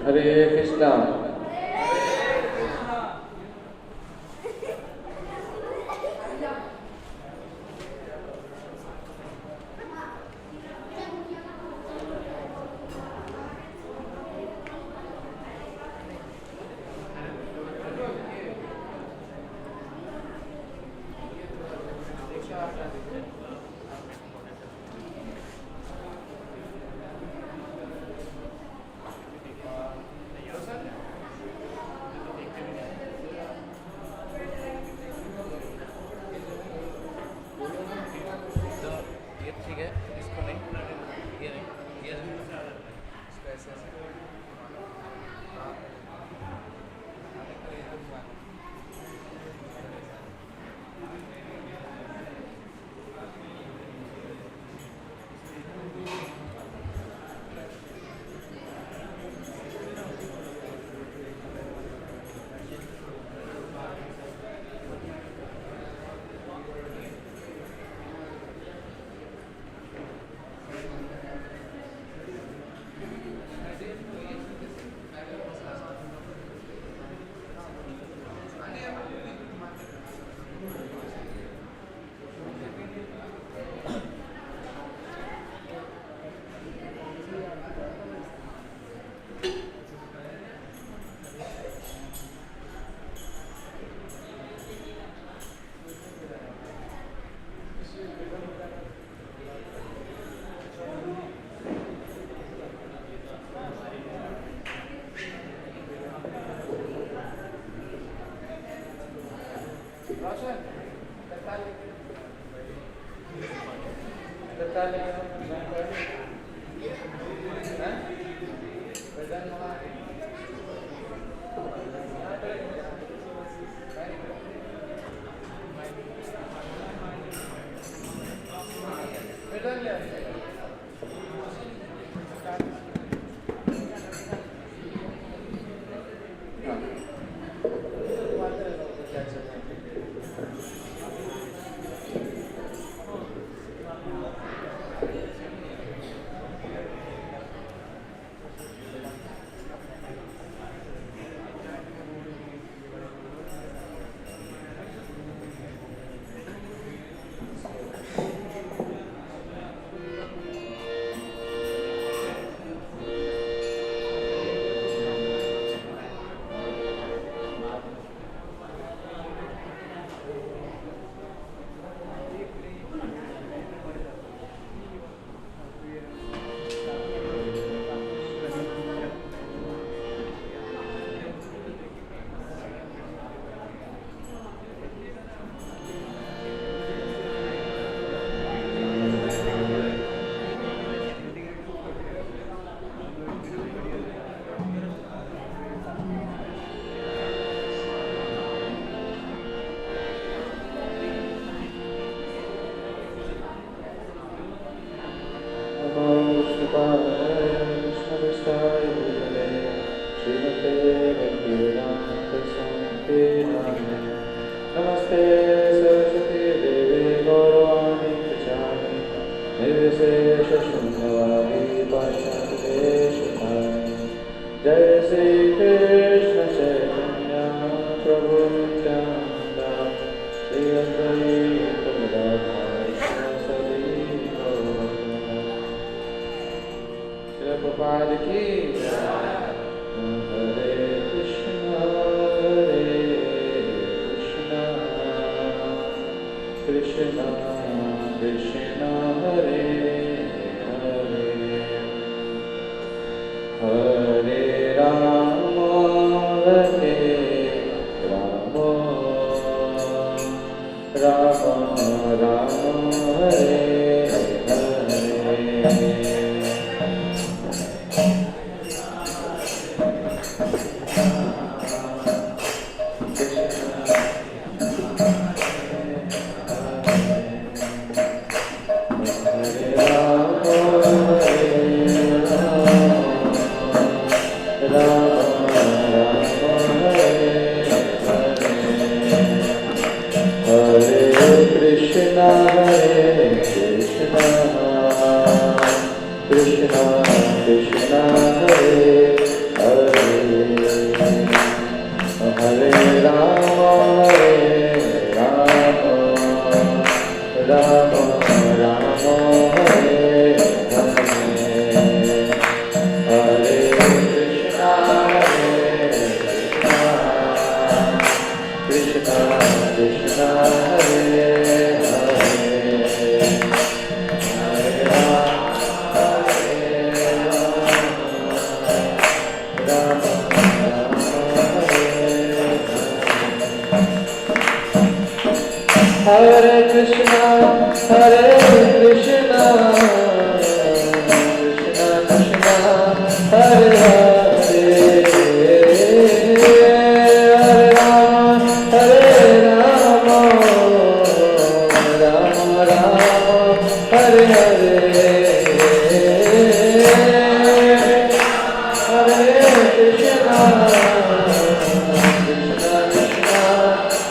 Hare Krishna. Krishna Krishna Hare Hare Hare Rama Hare Rama Rama Rama Hare Hare Krishna, Hare Krishna, Krishna Krishna, Hare Hare, Hare Rama, Hare Rama, Rama Rama, Hare Hare, Hare Krishna, Krishna Krishna,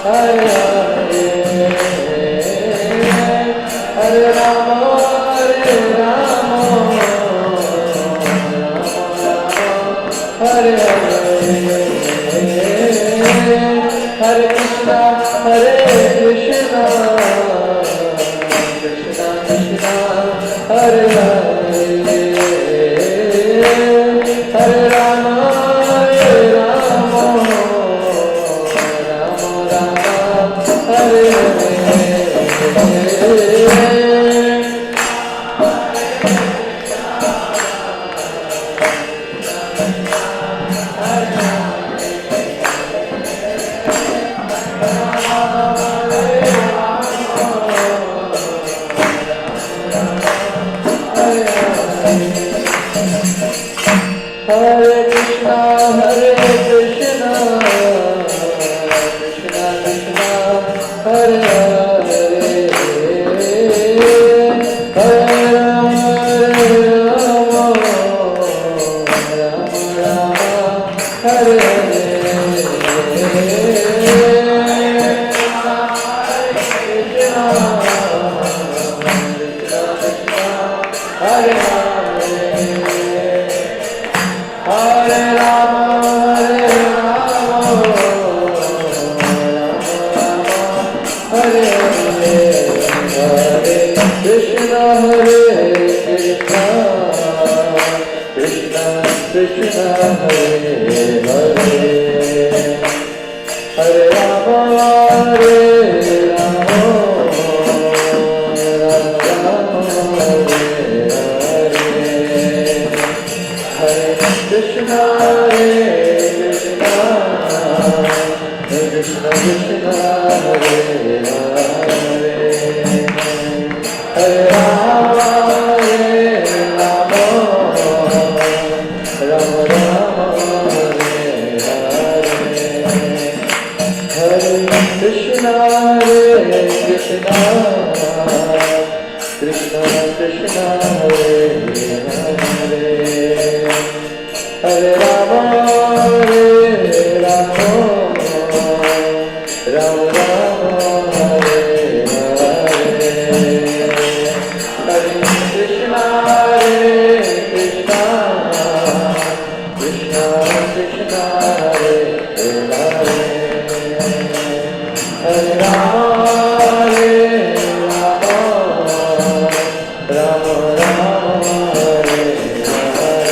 Hare Hare. Hare Rama, Hare Rama, Hare Hare, Hare Krishna, Hare Krishna, Krishna Krishna, Hare Hare, Hare Rama, Hare Rama, Rama Rama, Hare Hare. Hare Krishna, Hare Krishna, Krishna Krishna, Hare Hare, Hare Rama, Rama Rama, Hare Hare, Krishna, Krishna, Hare Hare. Hare Rama, Hare Rama, Hare Hare, Hare Krishna, Hare Krishna, Krishna Krishna, Hare Hare, Hare Rama, Hare Rama, Rama Hare Hare, Hare Krishna, Hare Krishna, Krishna Krishna, Hare Hare, Hare Rama, Hare Rama, Rama Rama, Hare Hare, Hare Krishna, Hare Krishna, Krishna Krishna, Hare Hare, Hare Rama, Hare Rama, Rama Rama, Hare Hare, Hare Krishna, Hare Krishna, Krishna Krishna, Hare Hare, Hare Rama, Hare Rama, Rama Rama, Hare Hare.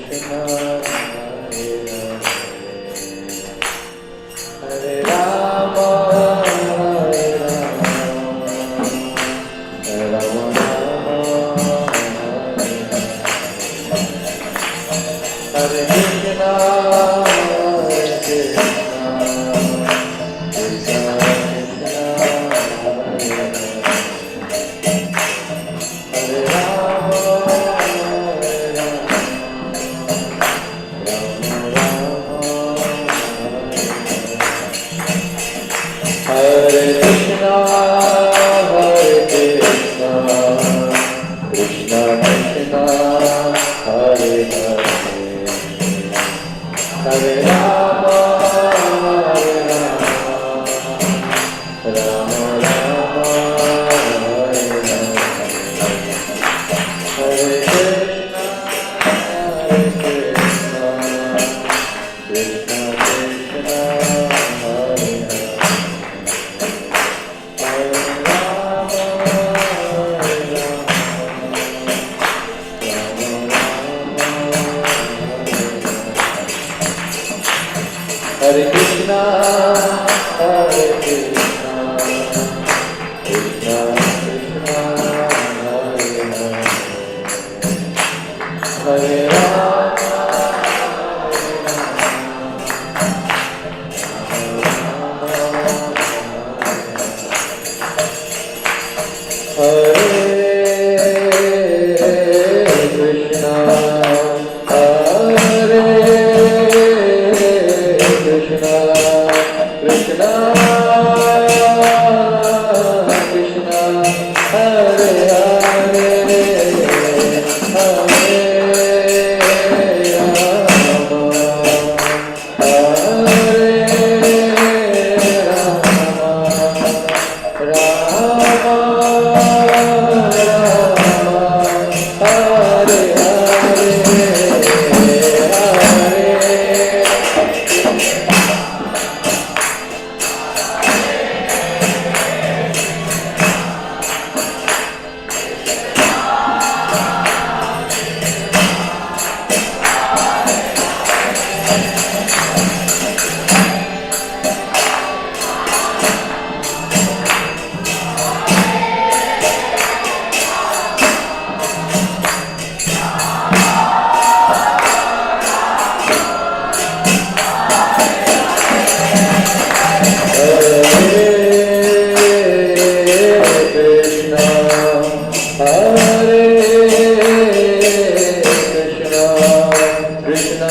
Krishna, Hare Rama, Hare Rama, Rama Rama, Hare Krishna, Hare Krishna, Krishna Krishna, Hare Rama, Hare Rama, Rama Rama, Hare Krishna, Hare Krishna, Krishna Krishna, Hare Hare, Hare Rama, Hare Rama, Rama Rama, Hare Hare, Hare Krishna, Hare Krishna, Krishna Krishna, Hare Hare, Hare Rama, Hare Rama, Rama Rama, Hare Krishna, Hare Krishna, Krishna Krishna, Hare Hare, Hare Rama, Hare Krishna, Hare Krishna, Krishna Krishna,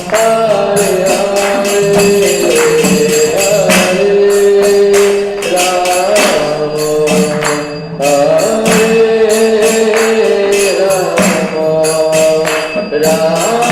Hare Hare, Hare Rama, Hare Rama,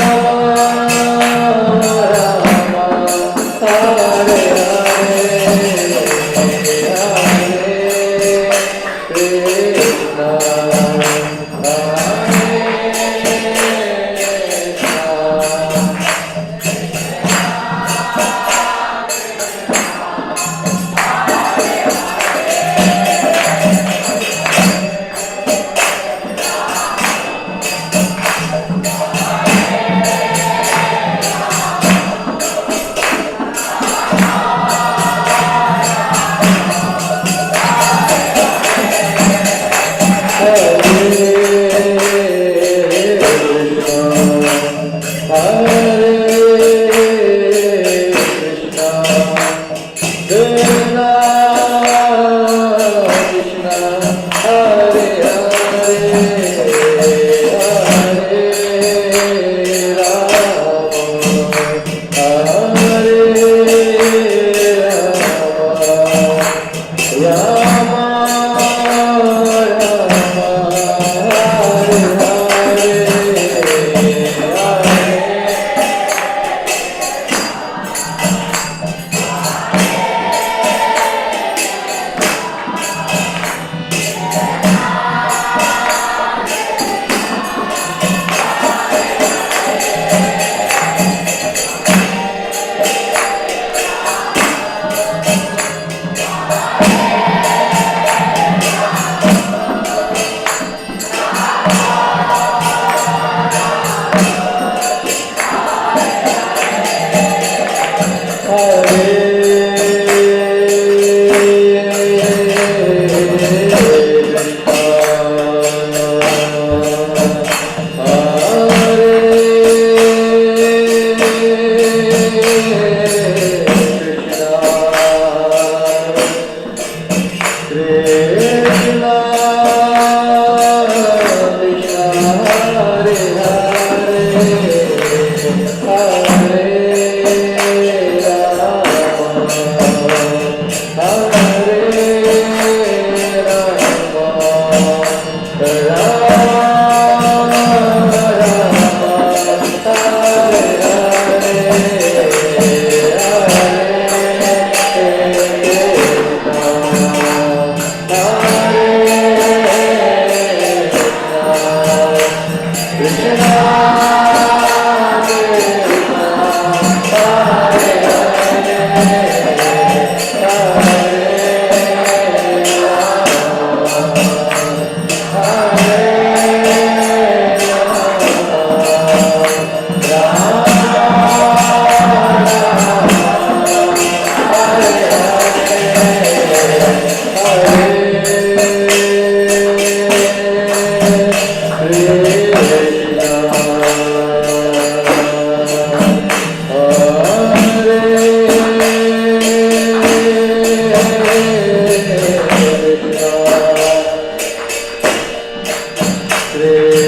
Hare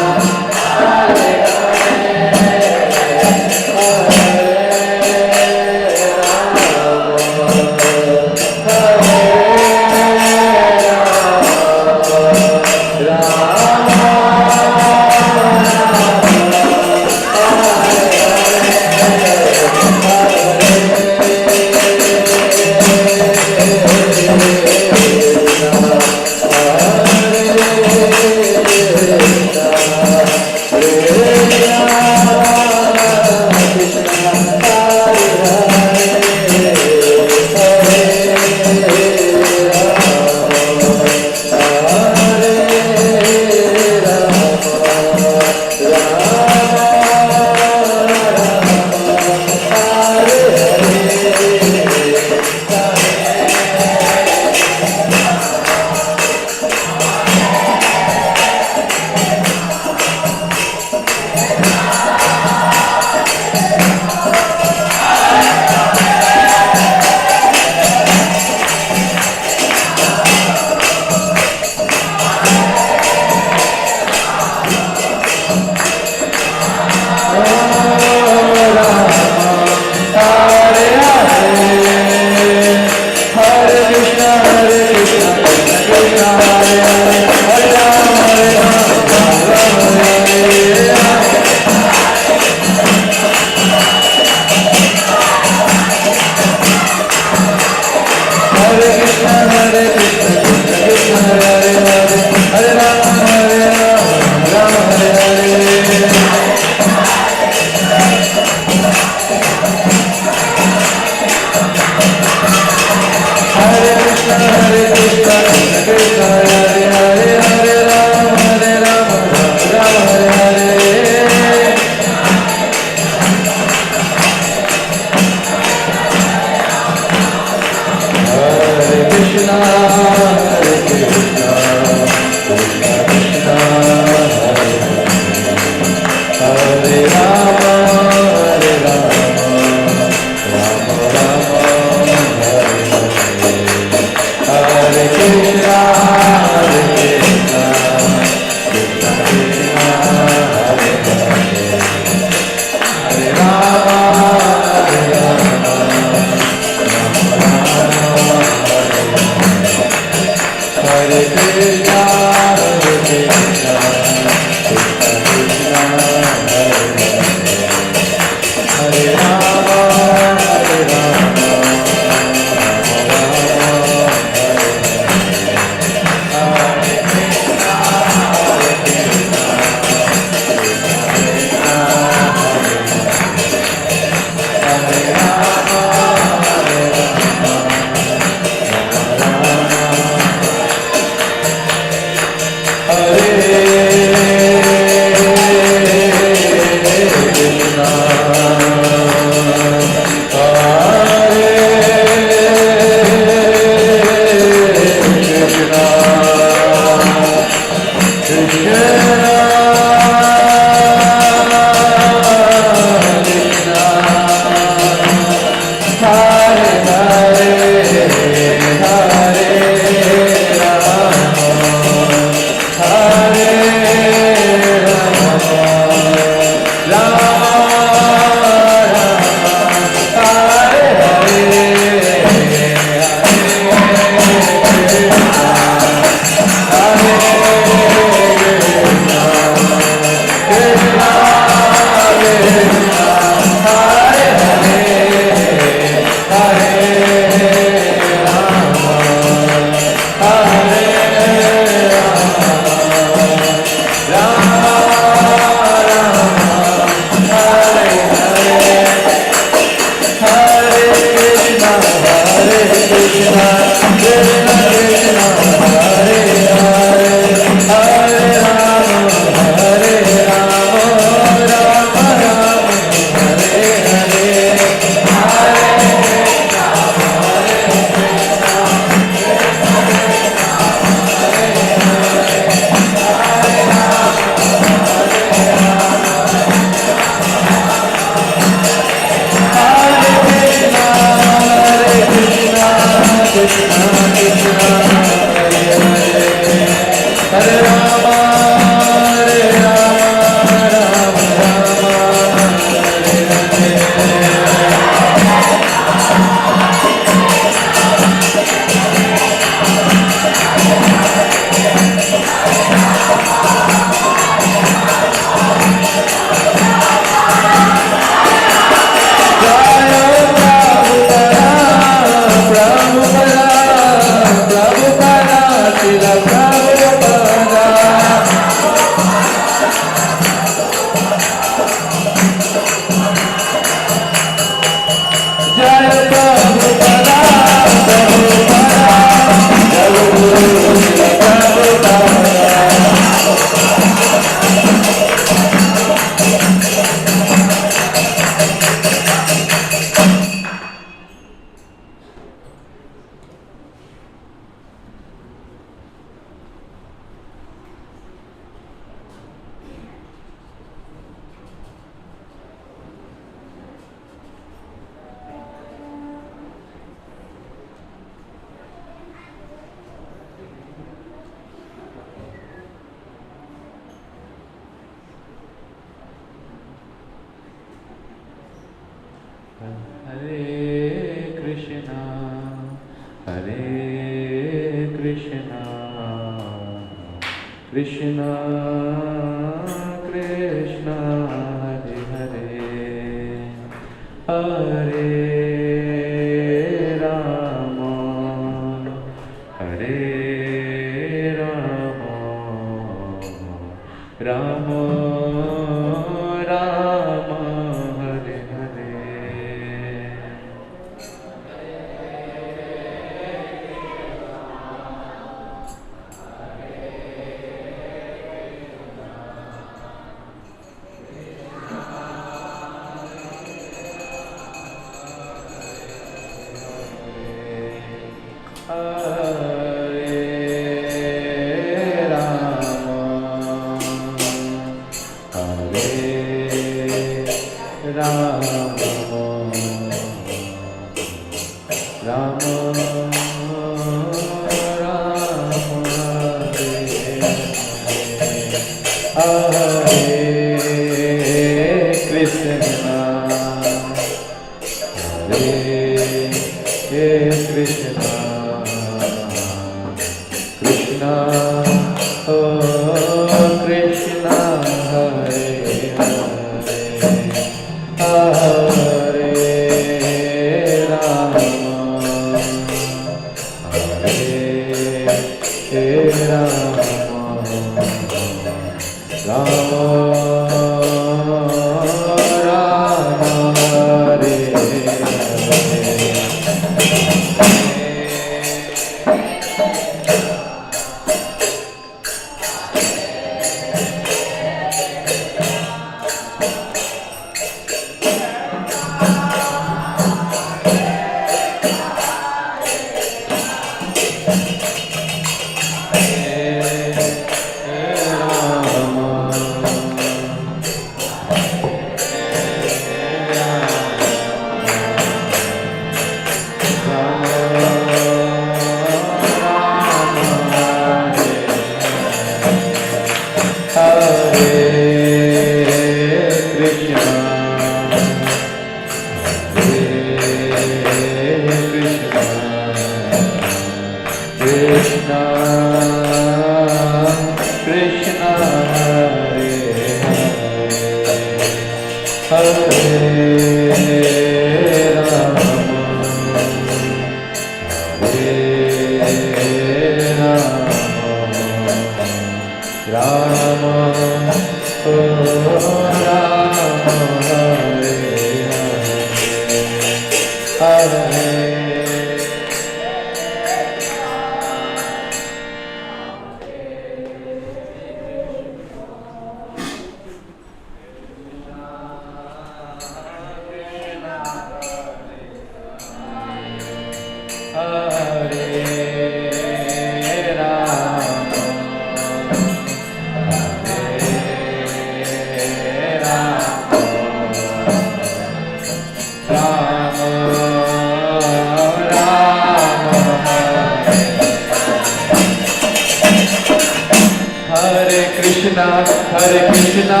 Hare Krishna,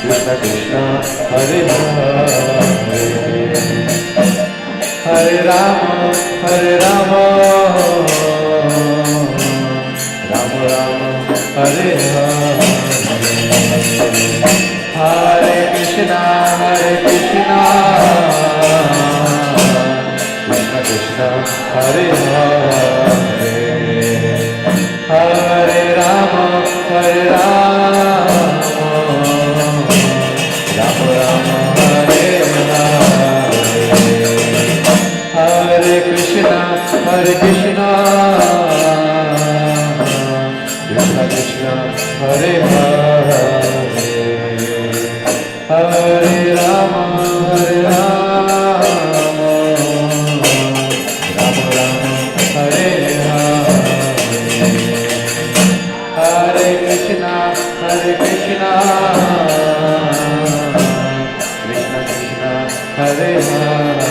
Krishna Krishna, Hare Hare, Hare Rama, Hare Rama, Rama Rama, Hare Hare, Hare Krishna, Krishna Krishna, Hare Hare. Hare Rama, Hare Rama, Rama Rama, Hare Hare, Hare Krishna, Krishna Krishna, Hare Hare, Hare Rama, Hare Rama, Rama Rama, Hare Hare, Hare Krishna, Krishna Krishna, Hare Hare,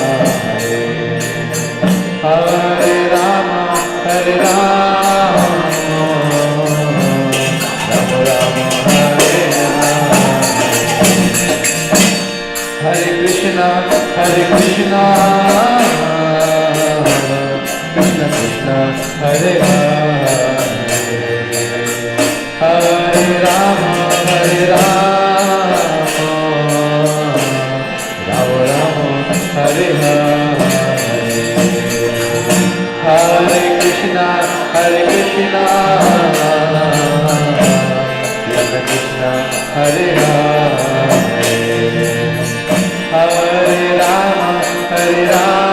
Hare Rama, Hare Rama, Rama Rama, Hare Hare, Hare Krishna, Krishna Krishna, Hare Hare, Hare Rama, Hare Rama, Rama Rama, Hare Hare, Hare Krishna, Krishna Krishna, Hare Hare, Hare Rama, Hare Rama,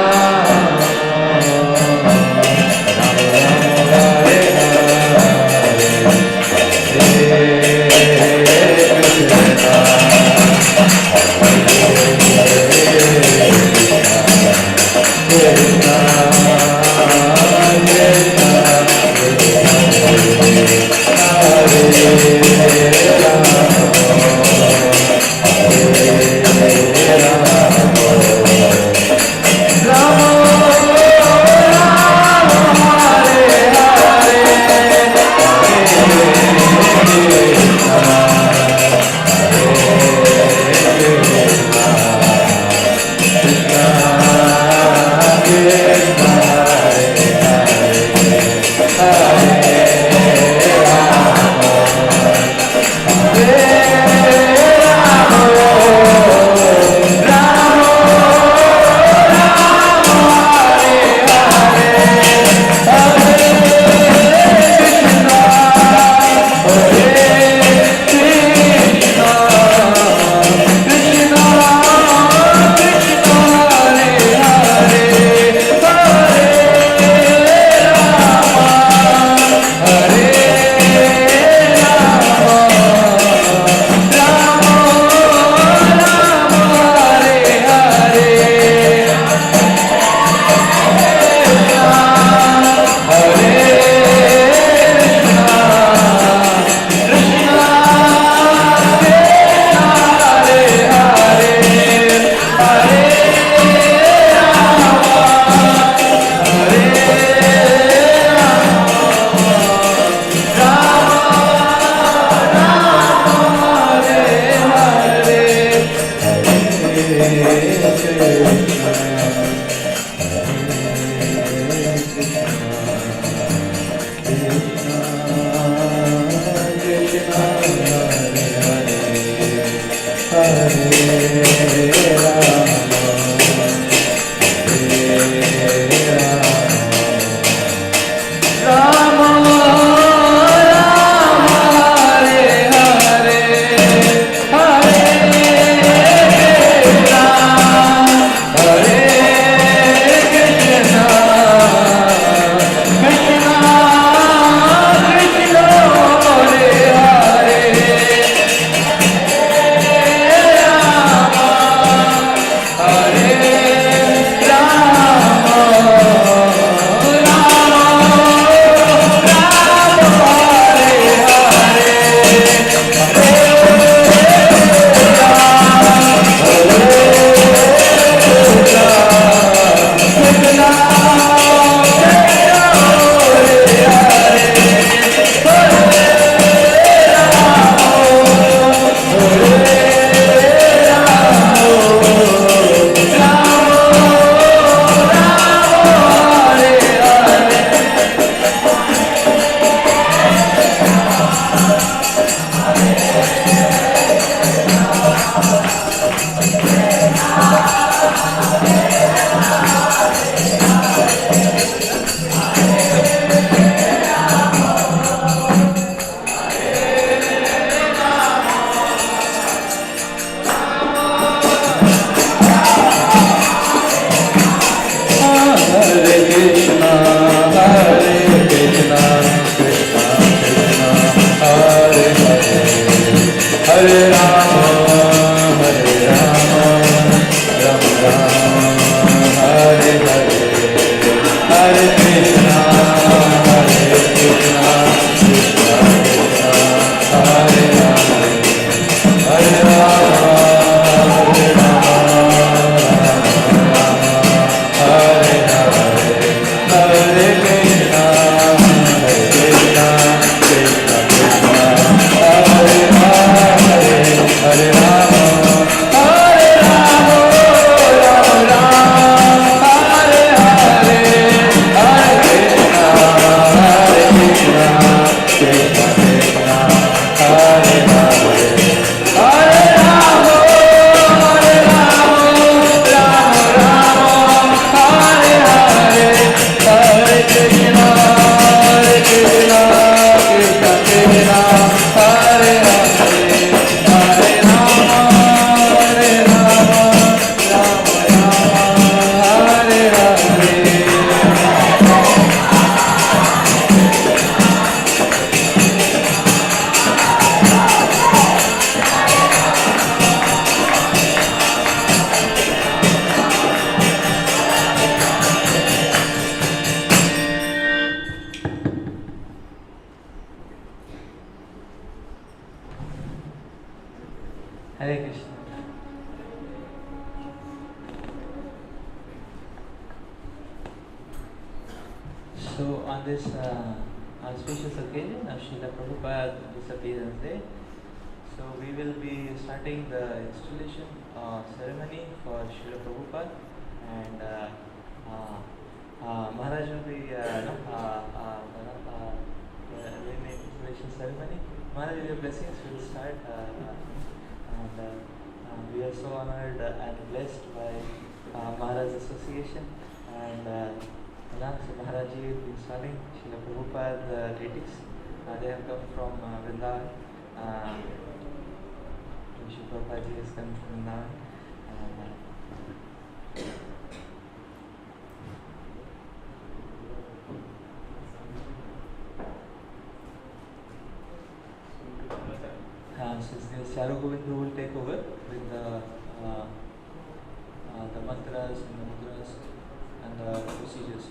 Rama Rama, Hare Hare So on this auspicious occasion of Srila Prabhupada's disappearance day, so we will be starting the installation ceremony for Srila Prabhupada, and Maharaj will be doing the installation ceremony. Maharaj, with your blessings, we will start, and we are so honored and blessed by Maharaj Association, and so Maharaji will be installing Srila Prabhupada deities. They have come from Vrindavan. Srila Prabhupada ji has come from Vrindavan. So Charu Govind will take over with the mantras and the mudras and the procedures.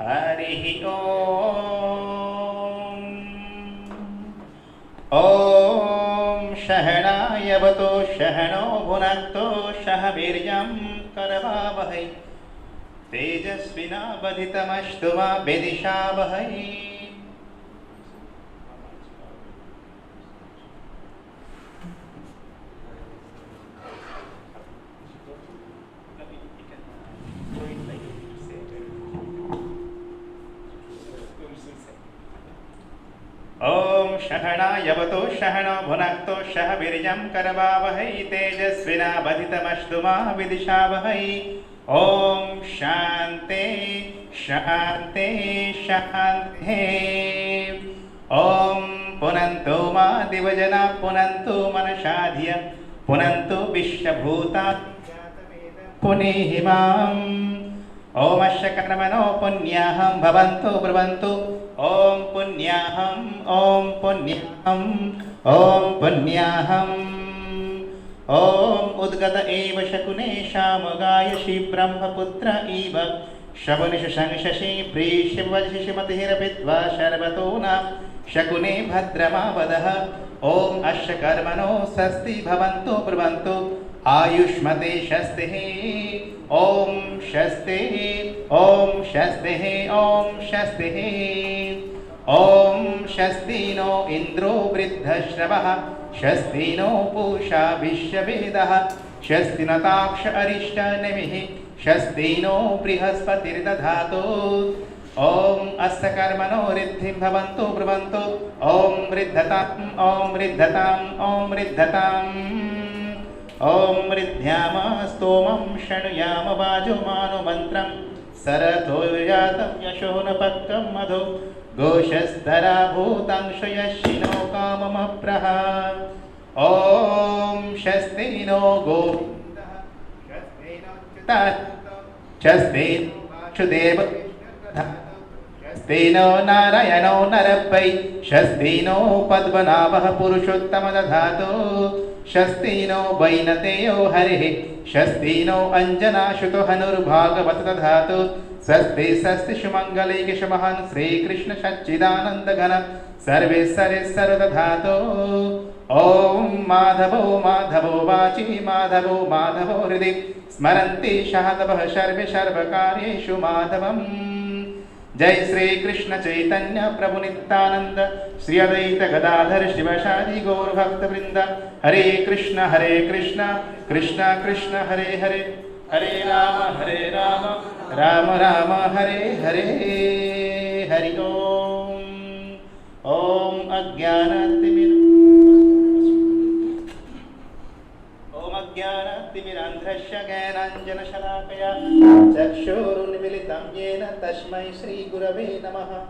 Harihi Om Om Shahanayavato Shahano Bhunakto Shahaviryam Karavavahai Tejasvina Vadhitamashtuva Vedishavahai. Om Shahanayavato Shahano Bhunakto Shahaviryam Karavavahai Tejasvina Vadhitamashtuva Vidishavahai. Om Shanti Shanti Shanti. Om Punantu Ma Divajana Punantu Manashadhya Punantu Vishwabhuta Punihimam. Om Ashakarmano Punyaham Bhavantu Brahvantu. Om Punyaham Om Punyaham Om Punyaham. Om Udgata Eva Shakune Shamagaya Shi Brahmaputra Eva Shabanish Shangshashi Prishivajshi Matihirapitva Sharvatona Shakune Bhadrama Vadaha. Om Ashakarmano Sasti Bhavantu Brahvantu Ayushmate Shastihi. Om Shasti Om Shasti Om Shasti. Om Shastino Indro Vriddhashravaha Shastino Pusha Vishyavedaha Shastinataksh Arishta Nemihi Shastino Brihaspati Dadhato. Om Asakarmano Riddhim Bhavantu Brahvantu. Om Riddhatam Om Riddhatam Om Riddhatam. Om Riddhyama Stomam Shanuyama Vajumanu Mantram Sarato Yatam Yashona Pakkam Madhu Goshastara Bhutangsha Yashino Kamamapraha. Om Shastino Govinda Shastino Chitta Shastino Chudeva Shastino Narayano Narabhai Shastino Padmanabha Purushottama Dadhato. Shastino Vainateyo Harihi Shastino Anjana Shuto Hanur Bhagavat Dadhatu. Swasti Sasti Shumangale Kishamahan Sri Krishna Shachidananda Gana Sarve Sare Saradadhato. Om Madhavo Madhavo Vachi Madhavo Madhavo Hridi Smaranti Shahadabha Sharve Sharvakaryeshu Madhavam. Jai Sri Krishna Chaitanya Prabhu Nityananda Sri Advaita Gadadhar Shivashadi Gaur Bhakta Vrinda. Hare Krishna Krishna Krishna Hare Hare Hare Rama Rama Rama Hare Hare. Hari Om Om Ajnanatimirandhrasya Jnananjana Shalakaya Chakshurunmilitam Yena Tasmai Shri Gurave Namaha.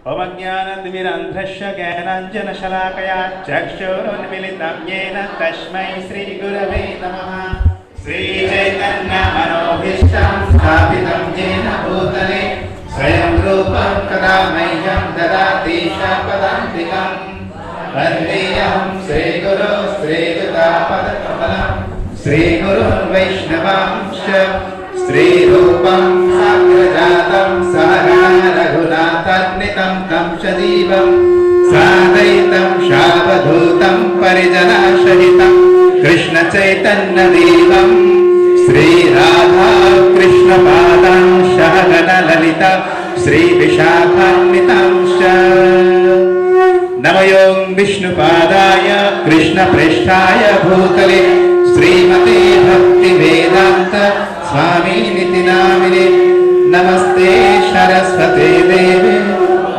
Om Ajnanatimirandhrasya Jnananjana Shalakaya Chakshurunmilitam Yena Tasmai Shri Gurave Namaha. Shri Chaitanya Manobhishtam Sthapitam Yena Bhutale Swayam Rupam Kada Mahyam Dadati Shapadantikam. Vandeyam Sri Guru Sri Yuta Pada Kamalam श्रीगुरुन् वैष्णवांश्च श्रीरूपं साग्रजातं सहगण रघुनाथान्वितं तं सजीवं साद्वैतं शावधूतं परिजनसहितं कृष्णचैतन्यदेवं श्रीराधा कृष्णपादां सहगण ललिता श्रीविशाखान्वितांश्च नमो विष्णुपादाय कृष्णप्रेष्ठाय भूतले श्रीमते भक्तिवेदान्त स्वामिनिति नामिने नमस्ते सरस्वते देवे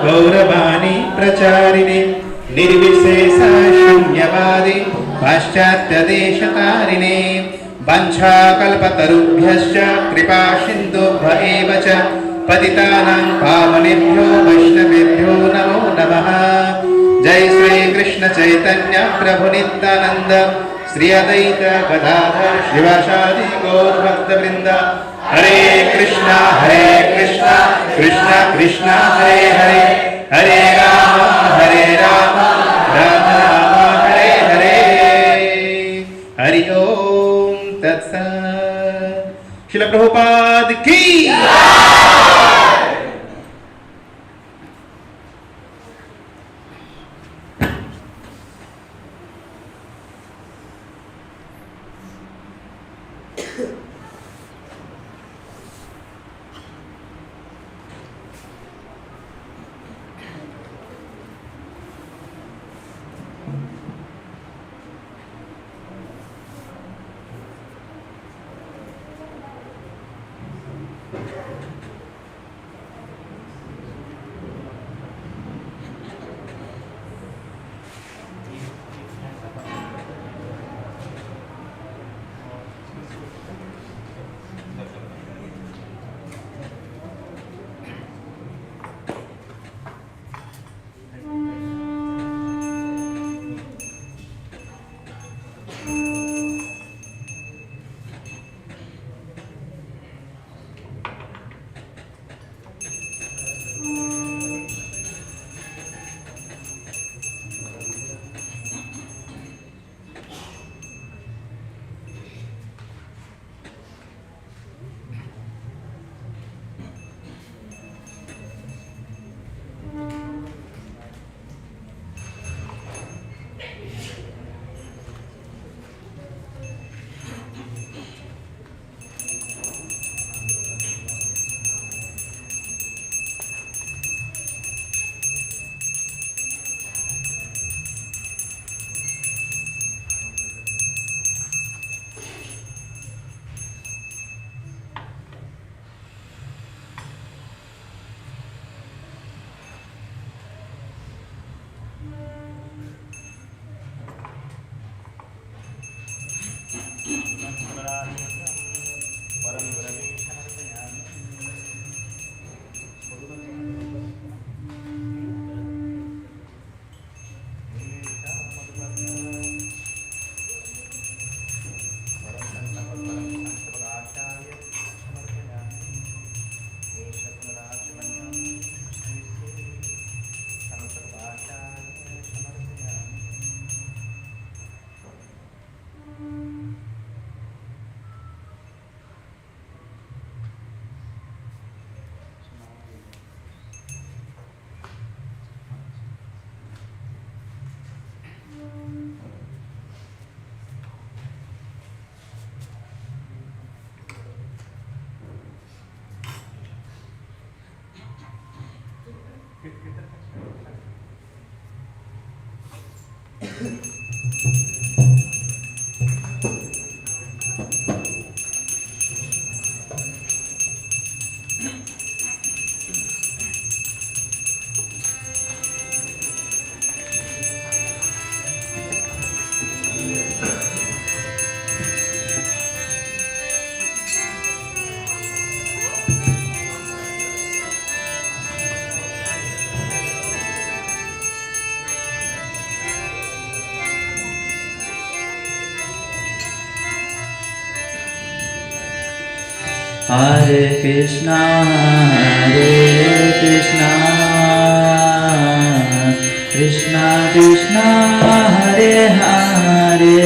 गौरवाणी प्रचारिणे निर्विशेष शून्यवादी पाश्चात्यदेशतारिणे वंशाकल्पतरुभ्यश्च कृपा सिन्धुभ्य एव च पतितानां पावनेभ्यो वैष्णवेभ्यो नमो नमः। जय श्री कृष्ण चैतन्य प्रभु नित्यानंद श्री अद्वैत गदाधर शिवासादि गौर भक्तवृंद। हरे कृष्णा कृष्ण कृष्ण हरे हरे, हरे राम राम राम हरे हरे। हरि ओम तत्सत्। श्रील प्रभुपाद की। Hare Krishna, Krishna Krishna, Hare Hare,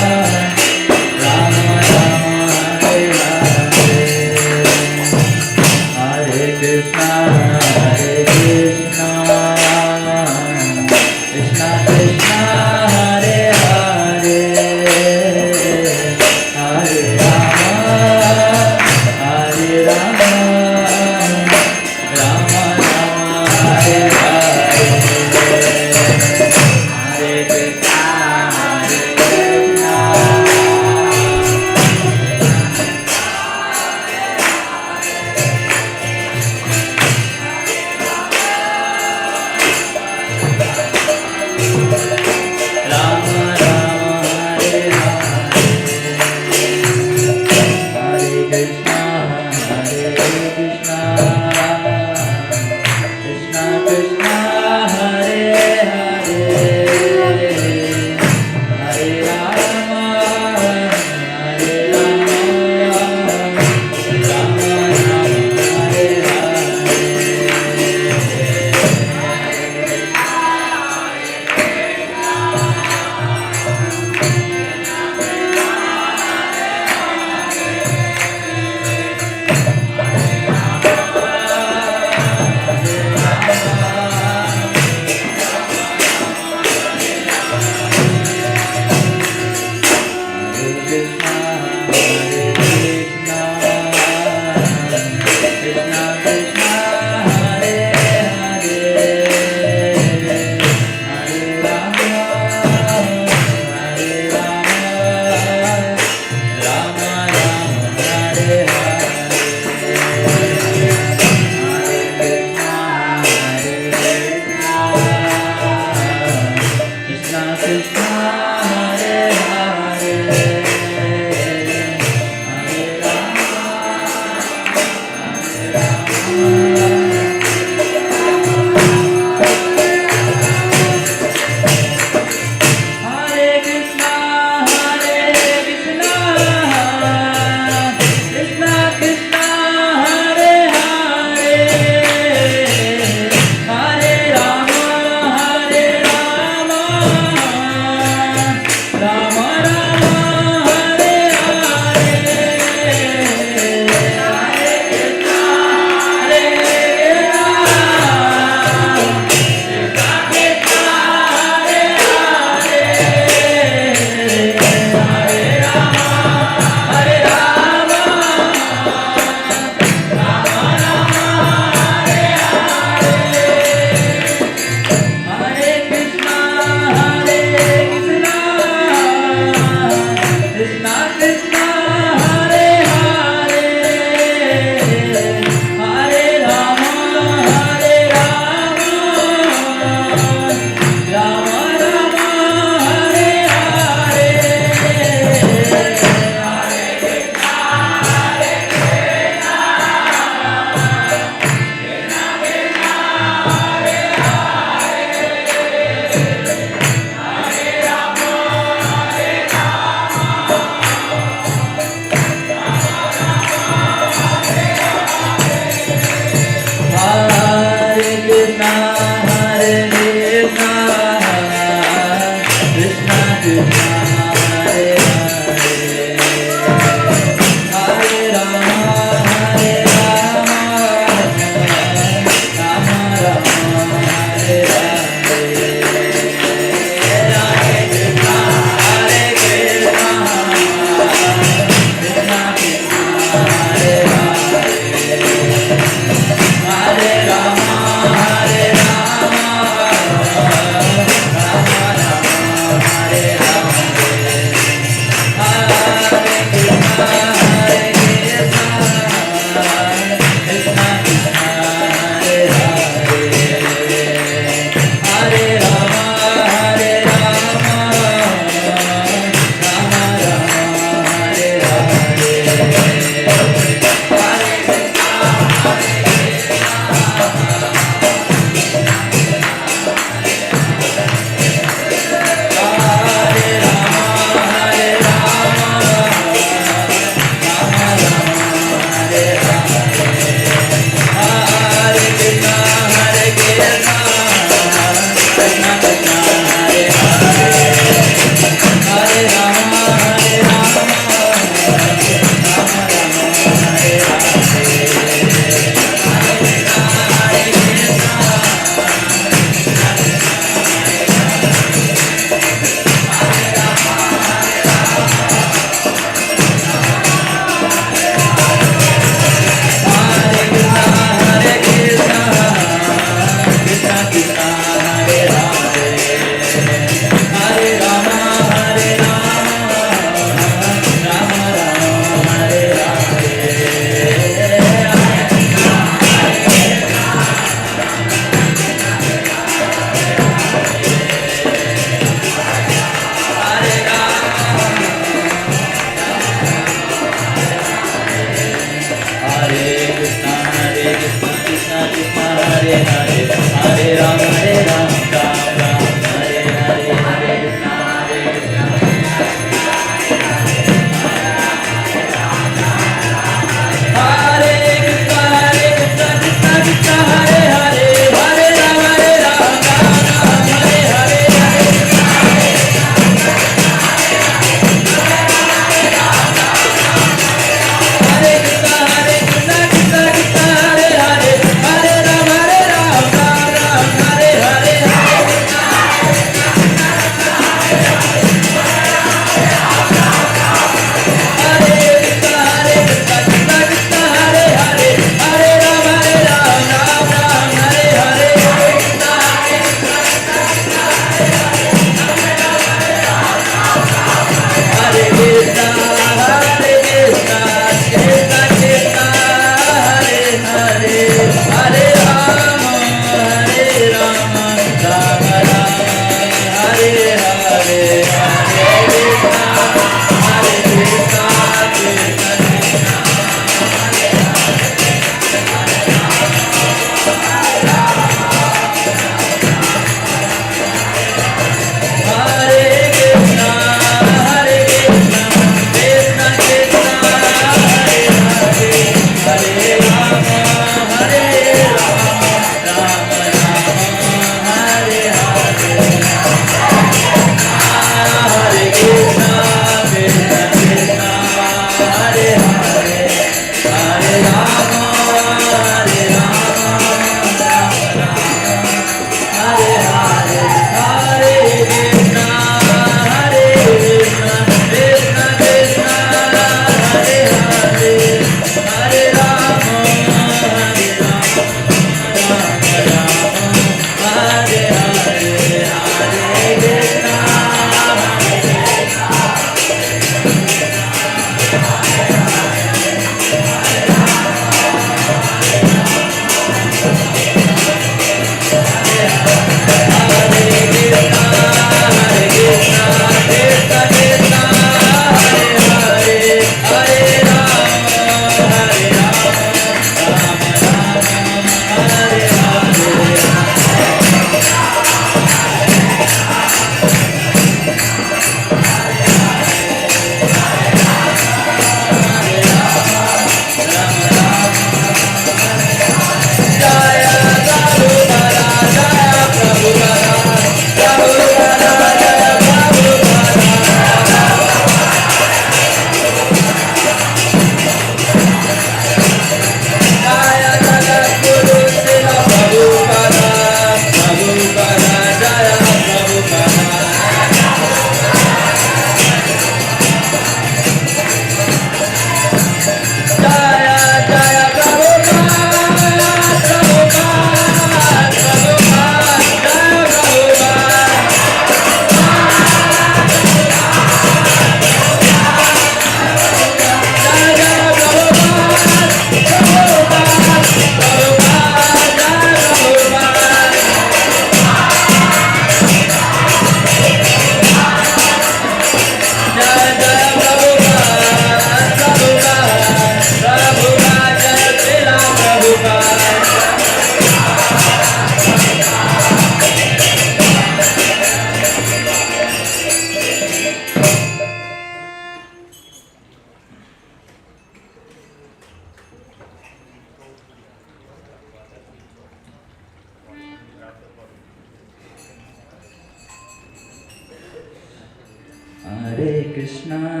Hare Krishna,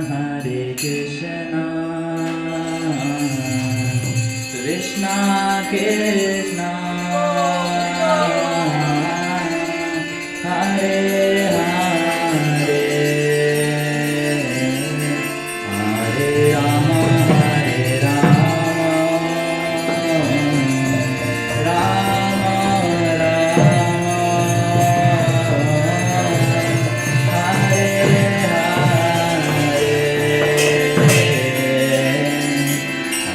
Krishna Krishna, Hare Hare, Hare Rama, Rama Rama, Hare Hare,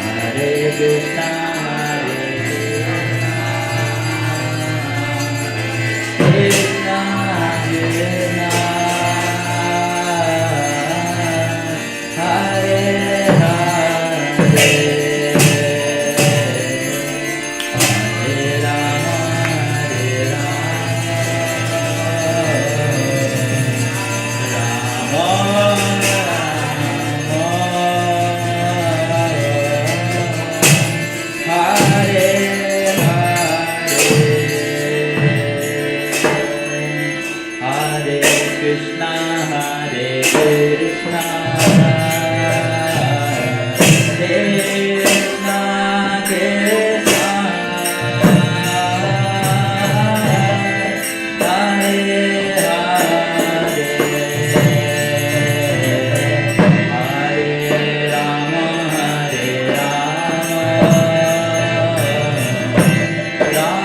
Hare Krishna, Krishna Krishna, Hare Hare, Hare Rama, Hare Krishna, Hare Krishna, Krishna Krishna, Hare Hare, Hare Rama, Rama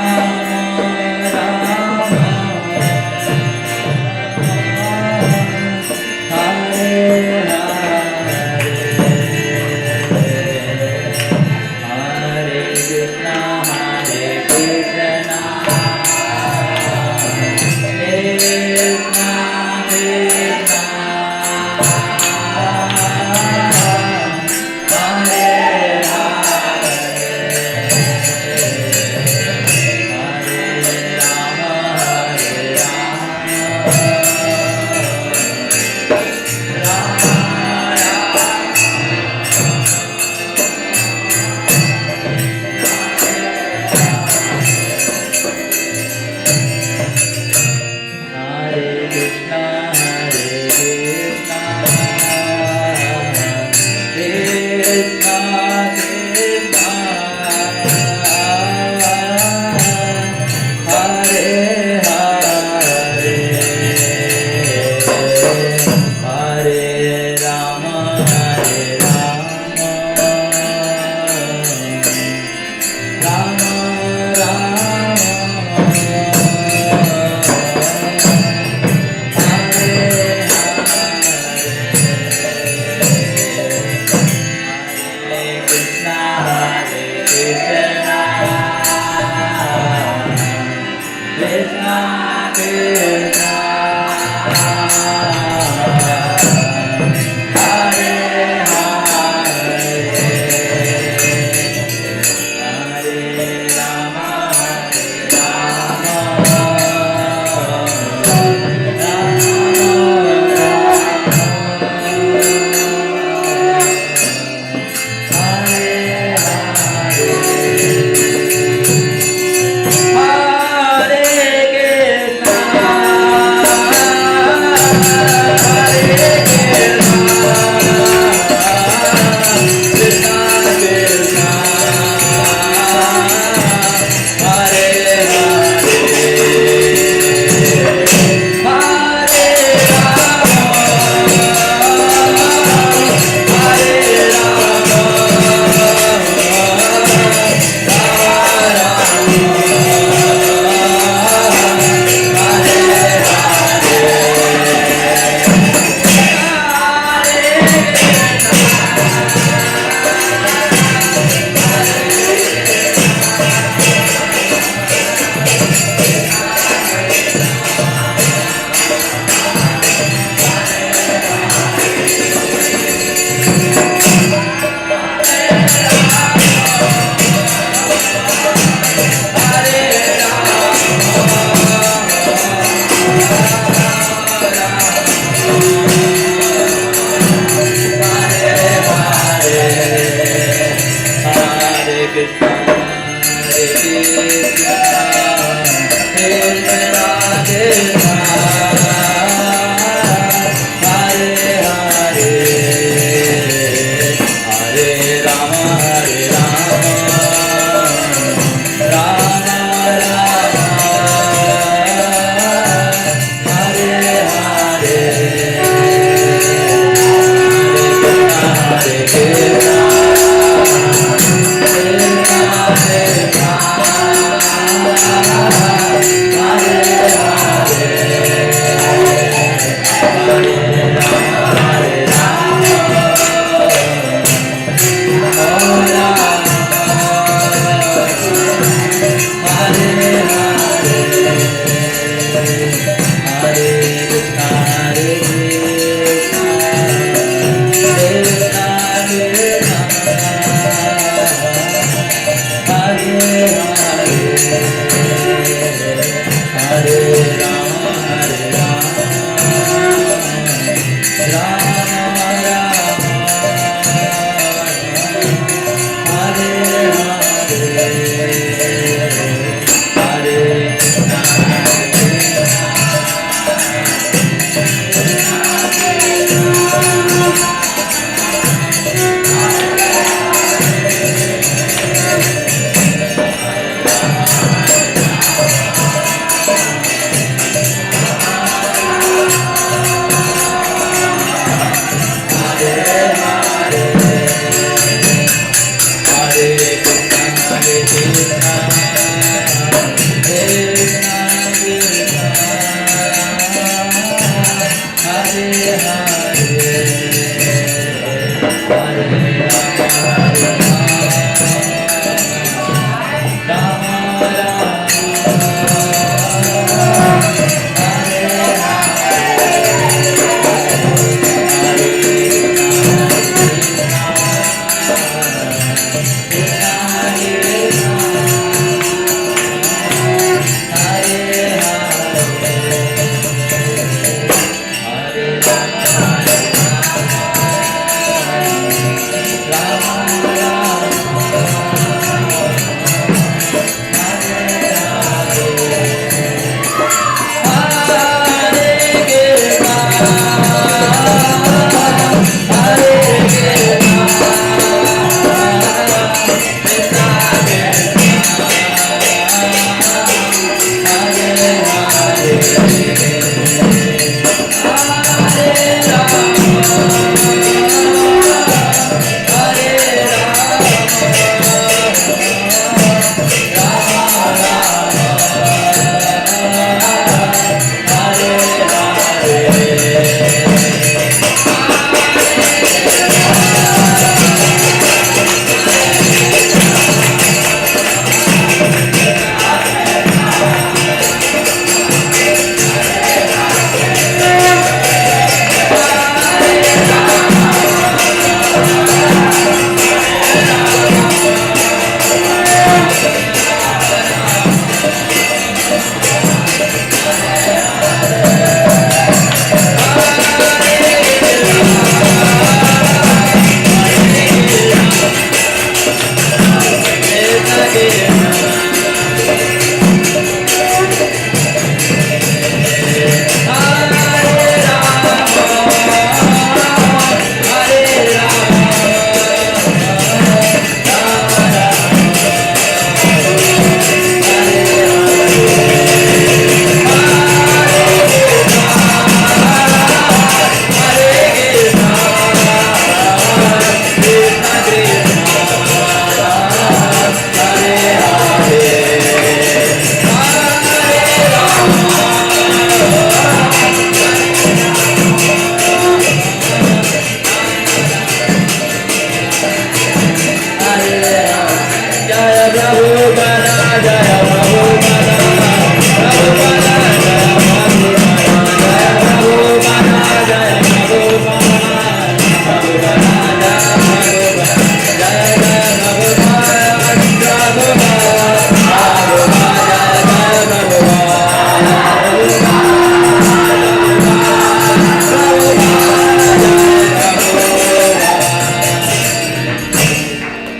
Rama, Hare Hare.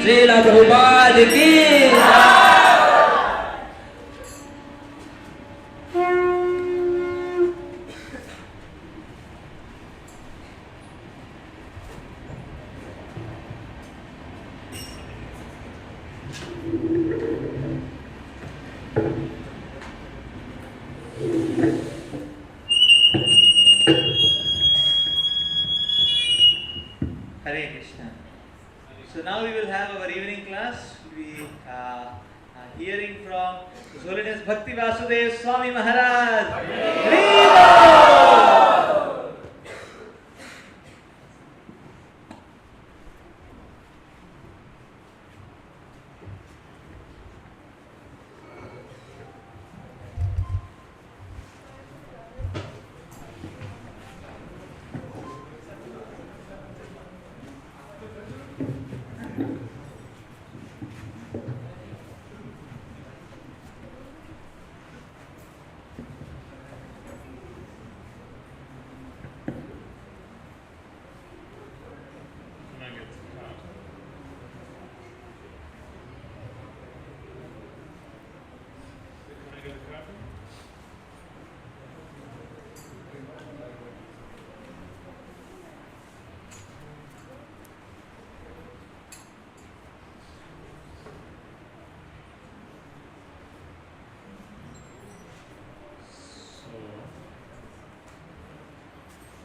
Srila Prabhupada की Hare Krishna. So now we will have our evening class. We are hearing from His Holiness Bhakti Vasudev Swami Maharaj.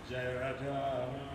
Jai Raja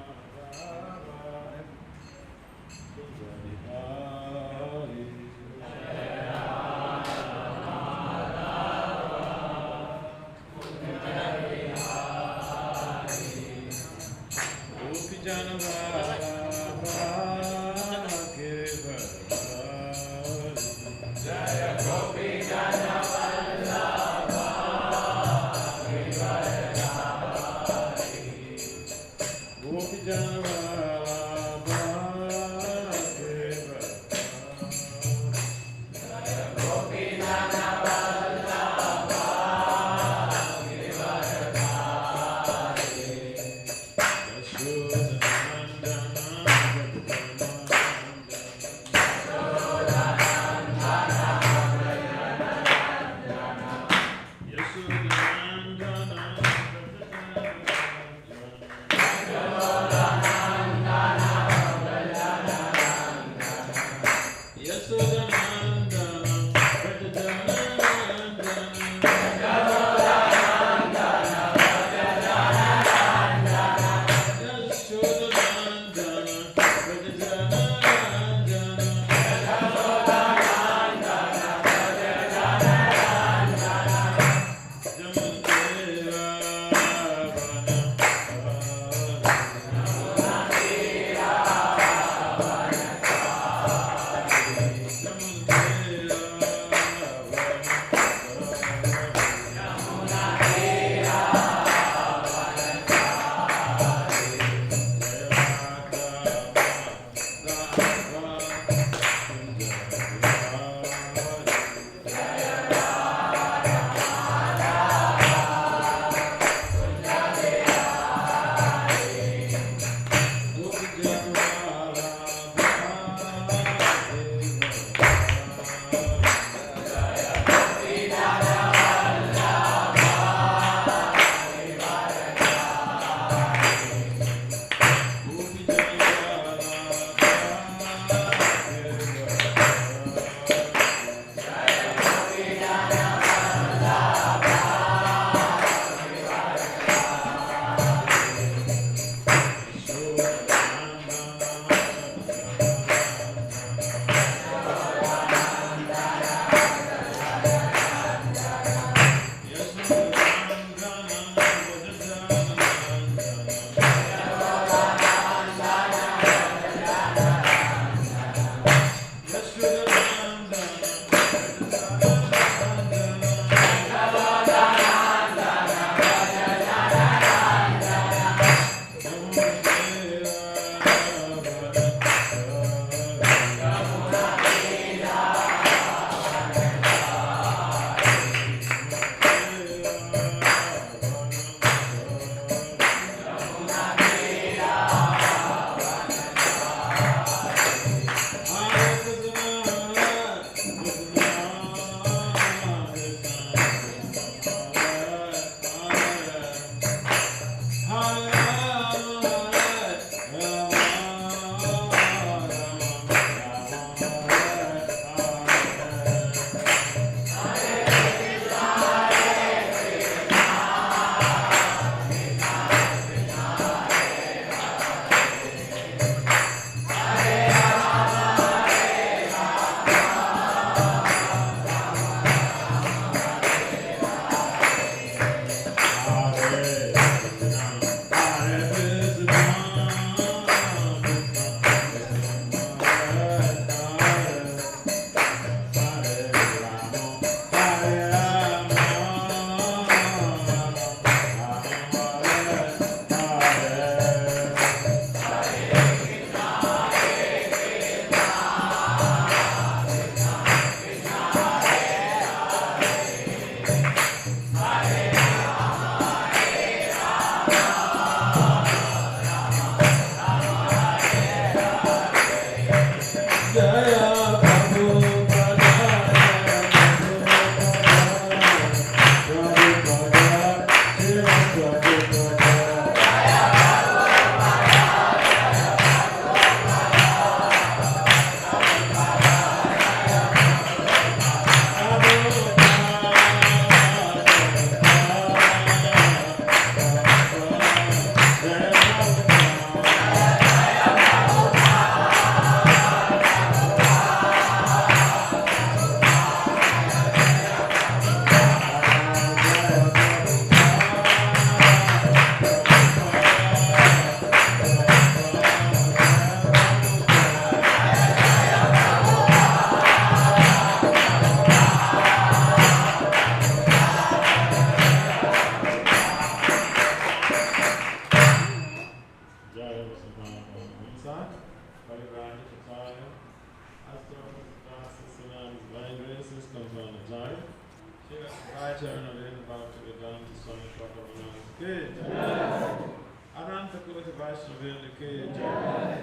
Ananta Koti Vaishnavendra Ke Jai.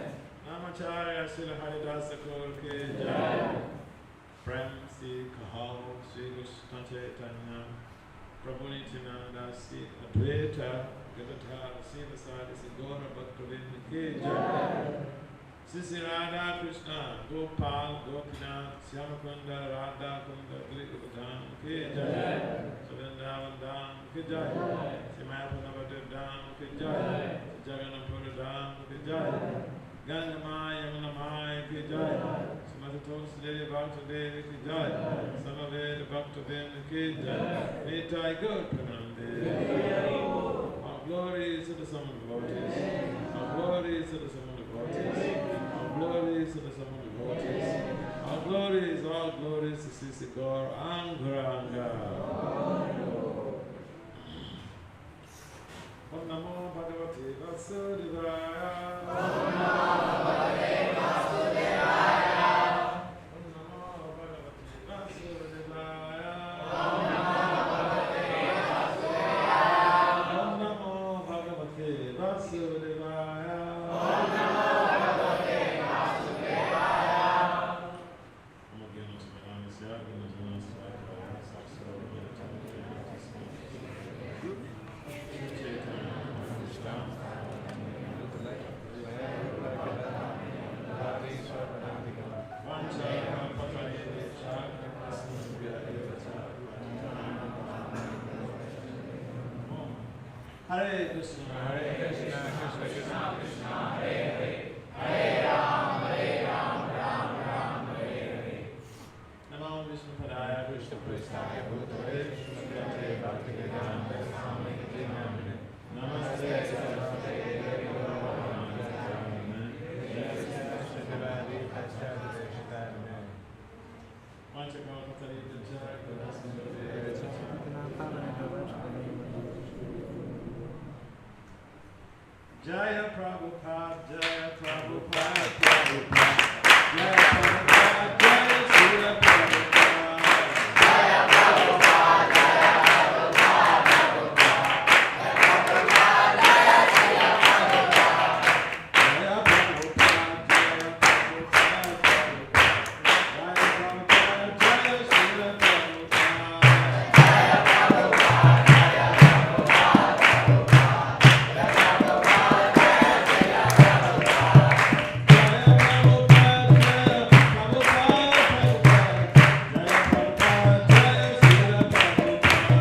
Namacharya Srila Haridasa Kaur Ke Jai. Prem Si Kahal Sri Krishna Chaitanya Prabhu Nityananda Si Advaita Gadadhara Sila Sadi Si Gaura Bhaktivinoda Ke Jai. Sisi Radha Krishna Gopal Gopinath Syamakunda Radha Kunda Giri Govardhan Ke Jai. Sadandavan Dham Ke Jai. Simayapana Dham Ke Jai. Jagannathpura Dham Ke Jai. Gangamaya Yamunamaya Ke Jai. Sumatatos Lady Bhakta Devi Ke Jai. Samaveda Bhakta Devi Ke Jai. Nitai Gaur Pranande. Our glory is to the sum of devotees. Our glory is to the sum of devotees. Our glory is to the sum of devotees. Our glory is all glories to Sisi Gaur Angaranga. Om Namo Bhagavate Vasudevaya. Om Namo Bhagavate Vasudevaya. Om Namo Bhagavate Vasudevaya. Om Namo Bhagavate Vasudevaya. Om Namo Bhagavate Vasudevaya. Om Agyan Chimanasya, Gyanajana Svakaya, Saksara Hare Krishna, Krishna Krishna, Krishna Hare Hare, Hare Ram, Ram Ram, Hare Hare. Namo Vishnu Padaya, Krishna Prestaya, Bhutale, Srimate Bhaktivedanta Swami Nityananda. Namaste Saraswate Devi Gauravani Pacharine. Namaste Devadi Pacharine Shittarine. Vanchakapatari Pacharine Pacharine. Jaya Prabhupada, Jaya Prabhupada, Prabhupada. Jaya Prabhupada, Jaya Srila Prabhupada. Jaya Prabhupada, Jaya Prabhupada, Prabhupada. Jaya Prabhupada, Jaya Srila Prabhupada. Jaya Prabhupada, Jaya Prabhupada, Prabhupada. Jaya Prabhupada, Jaya Srila Prabhupada.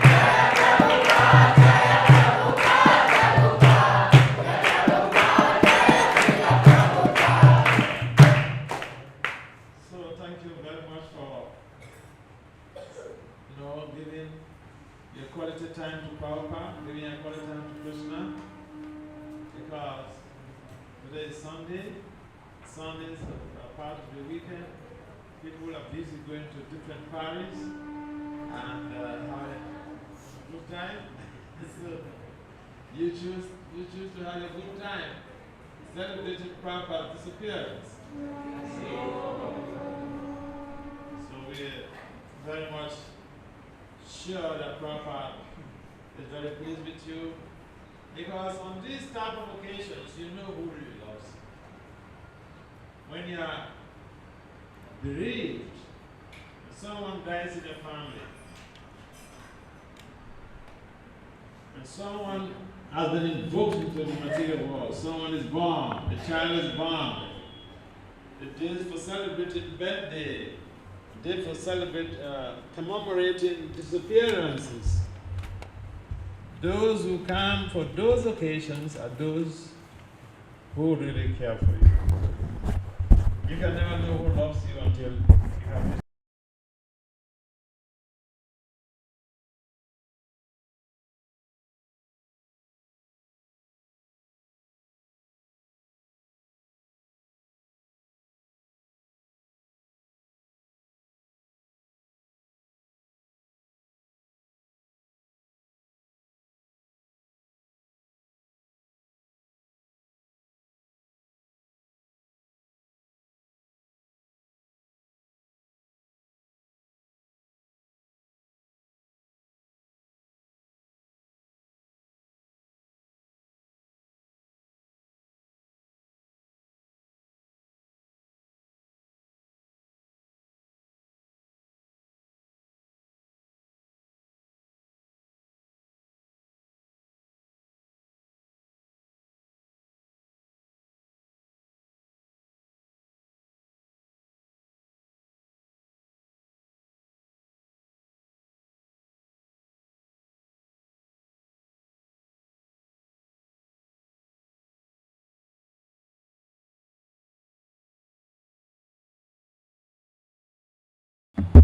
Jaya Prabhupada, Jaya Prabhupada, Prabhupada. So thank you very much for giving your quality time to Prabhupada, giving your quality time to Krishna, because today is Sunday. Sundays are part of the weekend. People are busy going to different parties and having a good time. So you choose to have a good time, celebrating Prabhupada's disappearance. So we're very much sure that Prabhupada is very pleased with you, because on these type of occasions, you know who really loves you. When you are bereaved, someone dies in your family, and someone has been invoked into the material world, someone is born, a child is born, the days for celebrating birthday, the day for commemorating disappearances. Those who come for those occasions are those who really care for you. You can never know who loves you until you have this.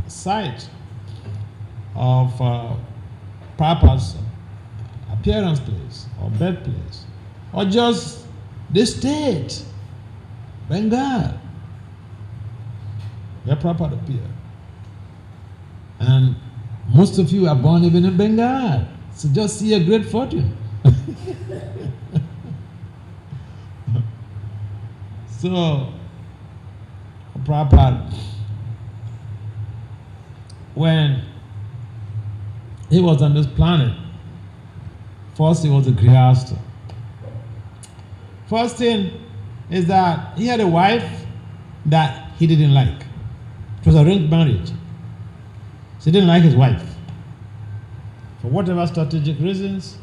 site of Prabhupada's appearance place or birthplace, or just the state, Bengal, where Prabhupada appeared. And most of you are born even in Bengal, so just see a great fortune. So, Prabhupada, when he was on this planet, first he was a Grihastha. First thing is that he had a wife that he didn't like. It was arranged marriage. So he didn't like his wife. For whatever strategic reasons,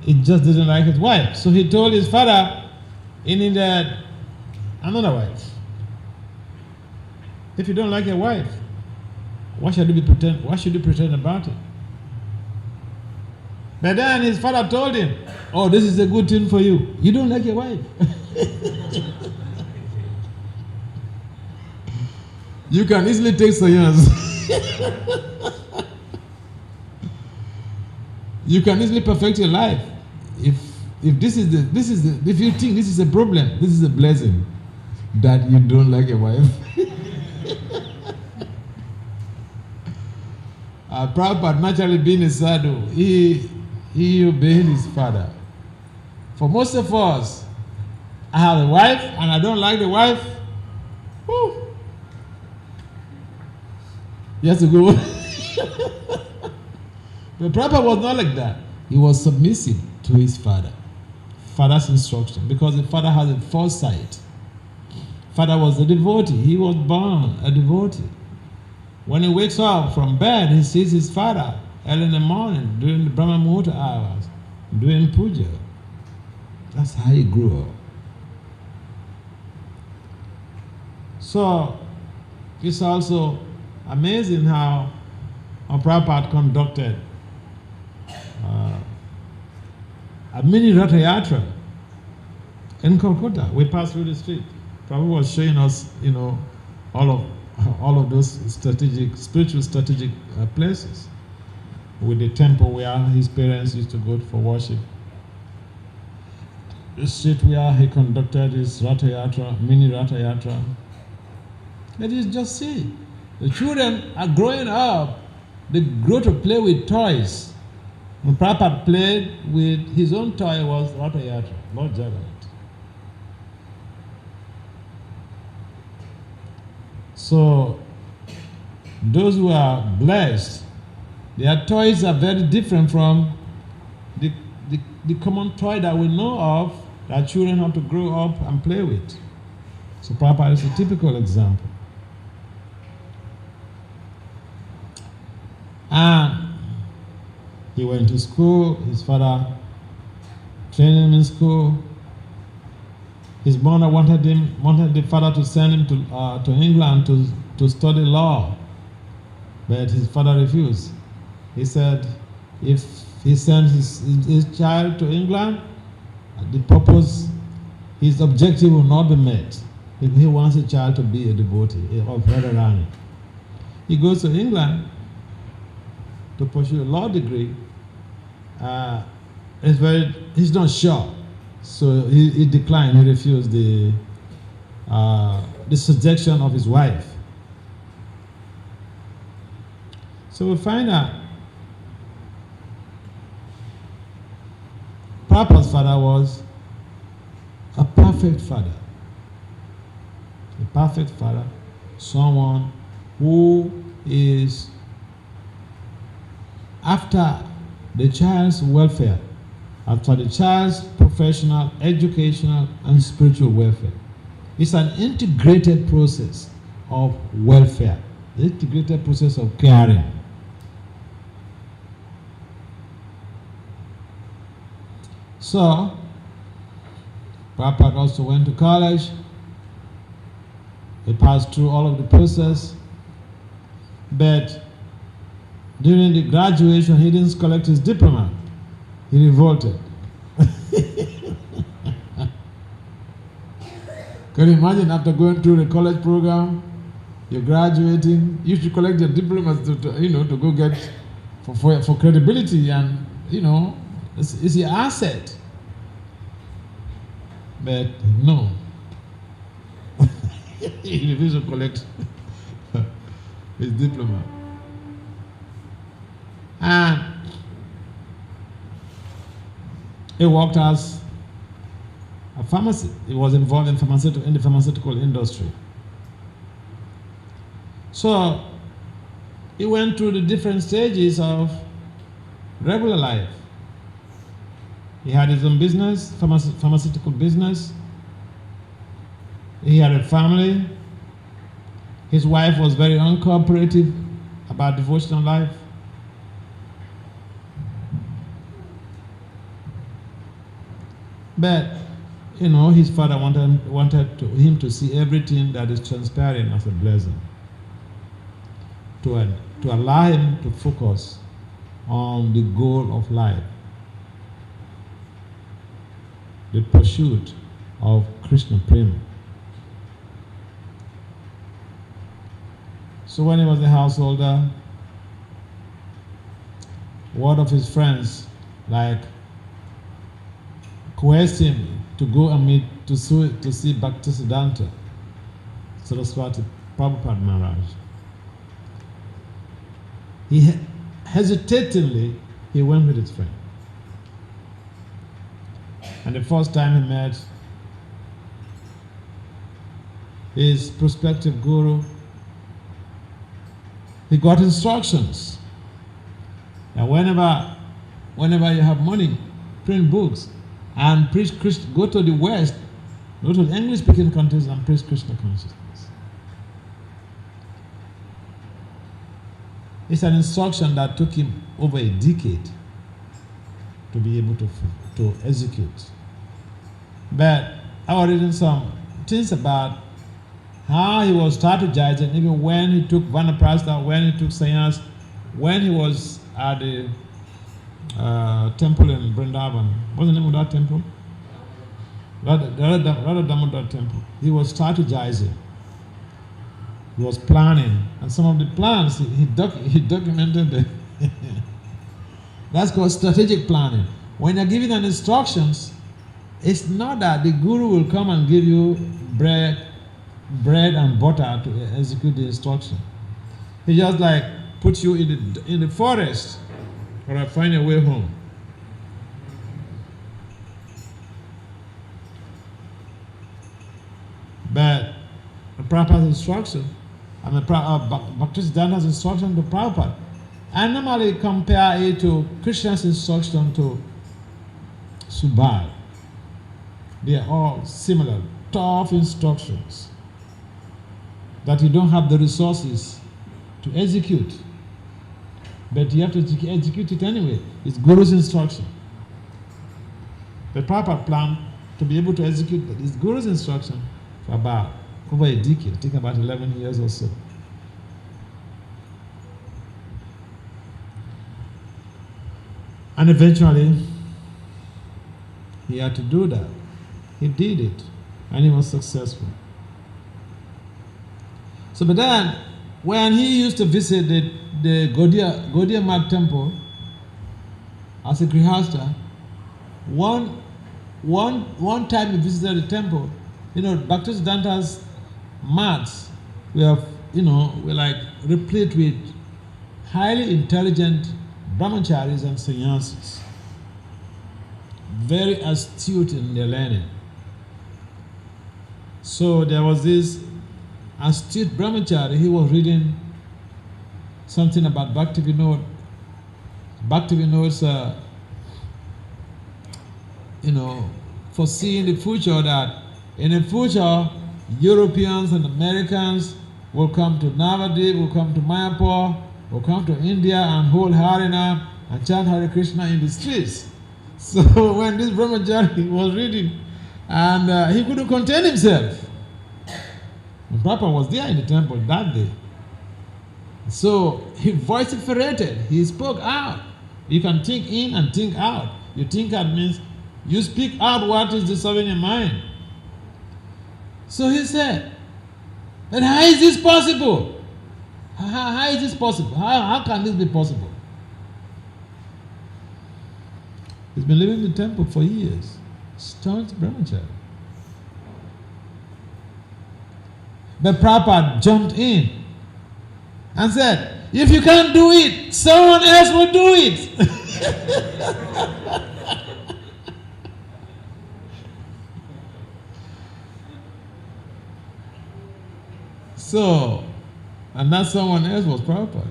he just didn't like his wife. So he told his father he needed another wife. If you don't like your wife, why should you pretend about it? But then his father told him, oh, this is a good thing for you. You don't like your wife. You can easily take Sayans. You can easily perfect your life. If if you think this is a problem, this is a blessing that you don't like your wife. Prabhupada, naturally being a sadhu, he obeyed his father. For most of us, I have a wife and I don't like the wife. Whew. He has to go. But Prabhupada was not like that. He was submissive to his father's instruction, because the father has a foresight. Father was a devotee. He was born a devotee. When he wakes up from bed, he sees his father early in the morning during the Brahma Muhurta hours, doing puja. That's how he grew up. So it's also amazing how Prabhupada conducted a mini Ratha Yatra in Calcutta. We passed through the street. Prabhupada was showing us, all of those spiritual strategic places, with the temple where his parents used to go for worship, the street where he conducted his Ratha Yatra, mini Ratha Yatra. Let us just see, the children are growing up, they grow to play with toys. When Prabhupada played with his own toy was Ratha Yatra, Lord Jagannath. So, those who are blessed, their toys are very different from the common toy that we know of that children have to grow up and play with. So Prabhupada is a typical example. And he went to school, his father trained him in school. His mother wanted the father to send him to England to study law, but his father refused. He said if he sends his child to England, his objective will not be met. If he wants a child to be a devotee of Radharani, he goes to England to pursue a law degree. He's not sure. So he declined, he refused the suggestion of his wife. So we find out Prabhupada's father was a perfect father. A perfect father, someone who is after the child's welfare, after the child's professional, educational, and spiritual welfare. It's an integrated process of welfare, the integrated process of caring. So, Prabhupada also went to college. He passed through all of the process, but during the graduation, he didn't collect his diploma. He revolted. Can you imagine, after going through the college program, You're graduating. You should collect your diplomas to go get for credibility, and it's your asset. But no, he refused to collect his diploma, and he worked as a pharmacist. He was involved in the pharmaceutical industry. So he went through the different stages of regular life. He had his own business, pharmaceutical business. He had a family. His wife was very uncooperative about devotional life. But his father wanted him to see everything that is transparent as a blessing, to allow him to focus on the goal of life, the pursuit of Krishna Prema. So when he was a householder, one of his friends coerced him to go and to see Bhaktisiddhanta Saraswati Prabhupada Maharaj. Hesitatingly, he went with his friend. And the first time he met his prospective guru, he got instructions. And whenever you have money, print books and preach Krishna. Go to the West, go to the English-speaking countries and preach Krishna consciousness. It's an instruction that took him over a decade to be able to execute. But I was reading some things about how he was strategizing, even when he took Vanaprastha, when he took sannyas, when he was at the temple in Vrindavan. What's the name of that temple? Radha Damodar temple. He was strategizing. He was planning. And some of the plans, he documented them. That's called strategic planning. When you're giving an instructions, it's not that the guru will come and give you bread and butter to execute the instruction. He just puts you in the forest, or I find a way home. But Prabhupada's instruction, Bhaktisiddhanta's instruction to Prabhupada, I normally compare it to Krishna's instruction to Subhal. They are all similar, tough instructions that you don't have the resources to execute. But you have to execute it anyway. It's Guru's instruction. The Prabhupada planned to be able to execute his Guru's instruction for about over a decade, taking about 11 years or so. And eventually, he had to do that. He did it, and he was successful. So, but then, when he used to visit the Gaudiya Math temple as a grihastha, one time he visited the temple, Bhaktisiddhanta's mats were replete with highly intelligent brahmacharis and sannyasis, very astute in their learning. So there was this astute brahmachari. He was reading something about Bhaktivinoda. Bhaktivinoda's, foreseeing the future, that in the future, Europeans and Americans will come to Navadip, will come to Mayapur, will come to India and hold Harina and chant Hare Krishna in the streets. So when this brahmachari was reading, and he couldn't contain himself. And Prabhupada was there in the temple that day. So he vociferated, he spoke out. You can think in and think out. You think out means you speak out what is disturbing your mind. So he said, Then how is this possible? How is this possible? How can this be possible? He's been living in the temple for years. Staunch brahmachari. But Prabhupada jumped in and said, if you can't do it, someone else will do it. So, and that someone else was Prabhupada.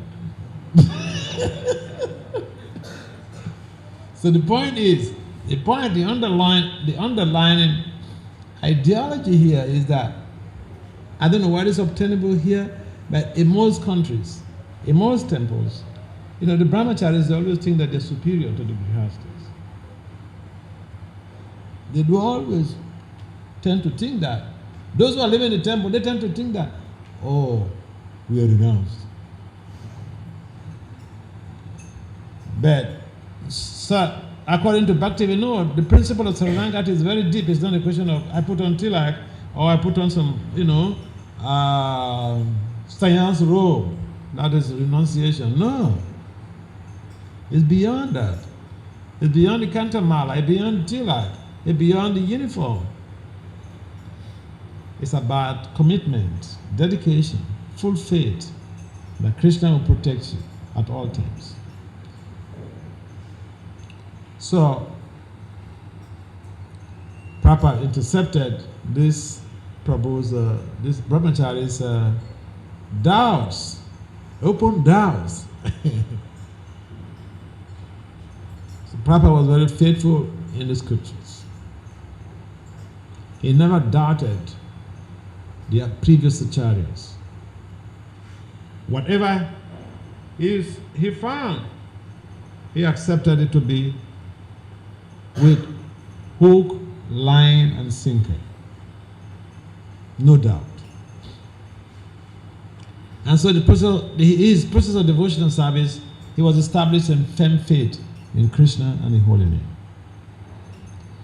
So the point is, the underlying ideology here is that, I don't know what is obtainable here, but in most countries, in most temples, the brahmacharis always think that they're superior to the grihastas. They do always tend to think that. Those who are living in the temple, they tend to think that, oh, we are renounced. But, according to Bhaktivinoda, the principle of Saranagati is very deep. It's not a question of I put on tilak or I put on some, science robe. That is renunciation. No. It's beyond that. It's beyond the kantamala. It's beyond tilak. It's beyond the uniform. It's about commitment, dedication, full faith that Krishna will protect you at all times. So, Prabhupada intercepted this this brahmachari's doubts, open doubts. So Prabhupada was very faithful in the scriptures. He never doubted their previous acharyas. Whatever he found, he accepted it to be with hook, line, and sinker. No doubt. And so his process of devotional service, he was established in firm faith in Krishna and the Holy Name.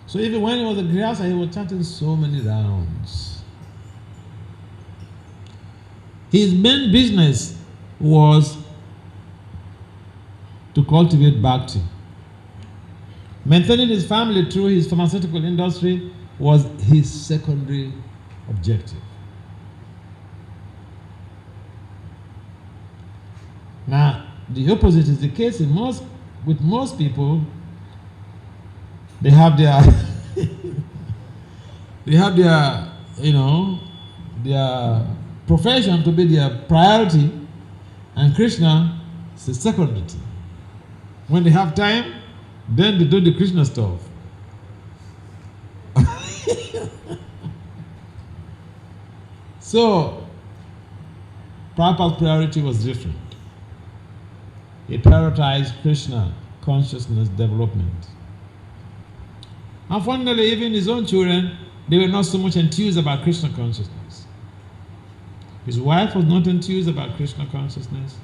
So even when he was a grihasta, he was chanting so many rounds. His main business was to cultivate bhakti. Maintaining his family through his pharmaceutical industry was his secondary objective. Now, the opposite is the case with most people. They have their their profession to be their priority, and Krishna is a secondary. When they have time, then they do the Krishna stuff. So, Prabhupada's priority was different. He prioritized Krishna consciousness development. Unfortunately, even his own children, they were not so much enthused about Krishna consciousness. His wife was not enthused about Krishna consciousness.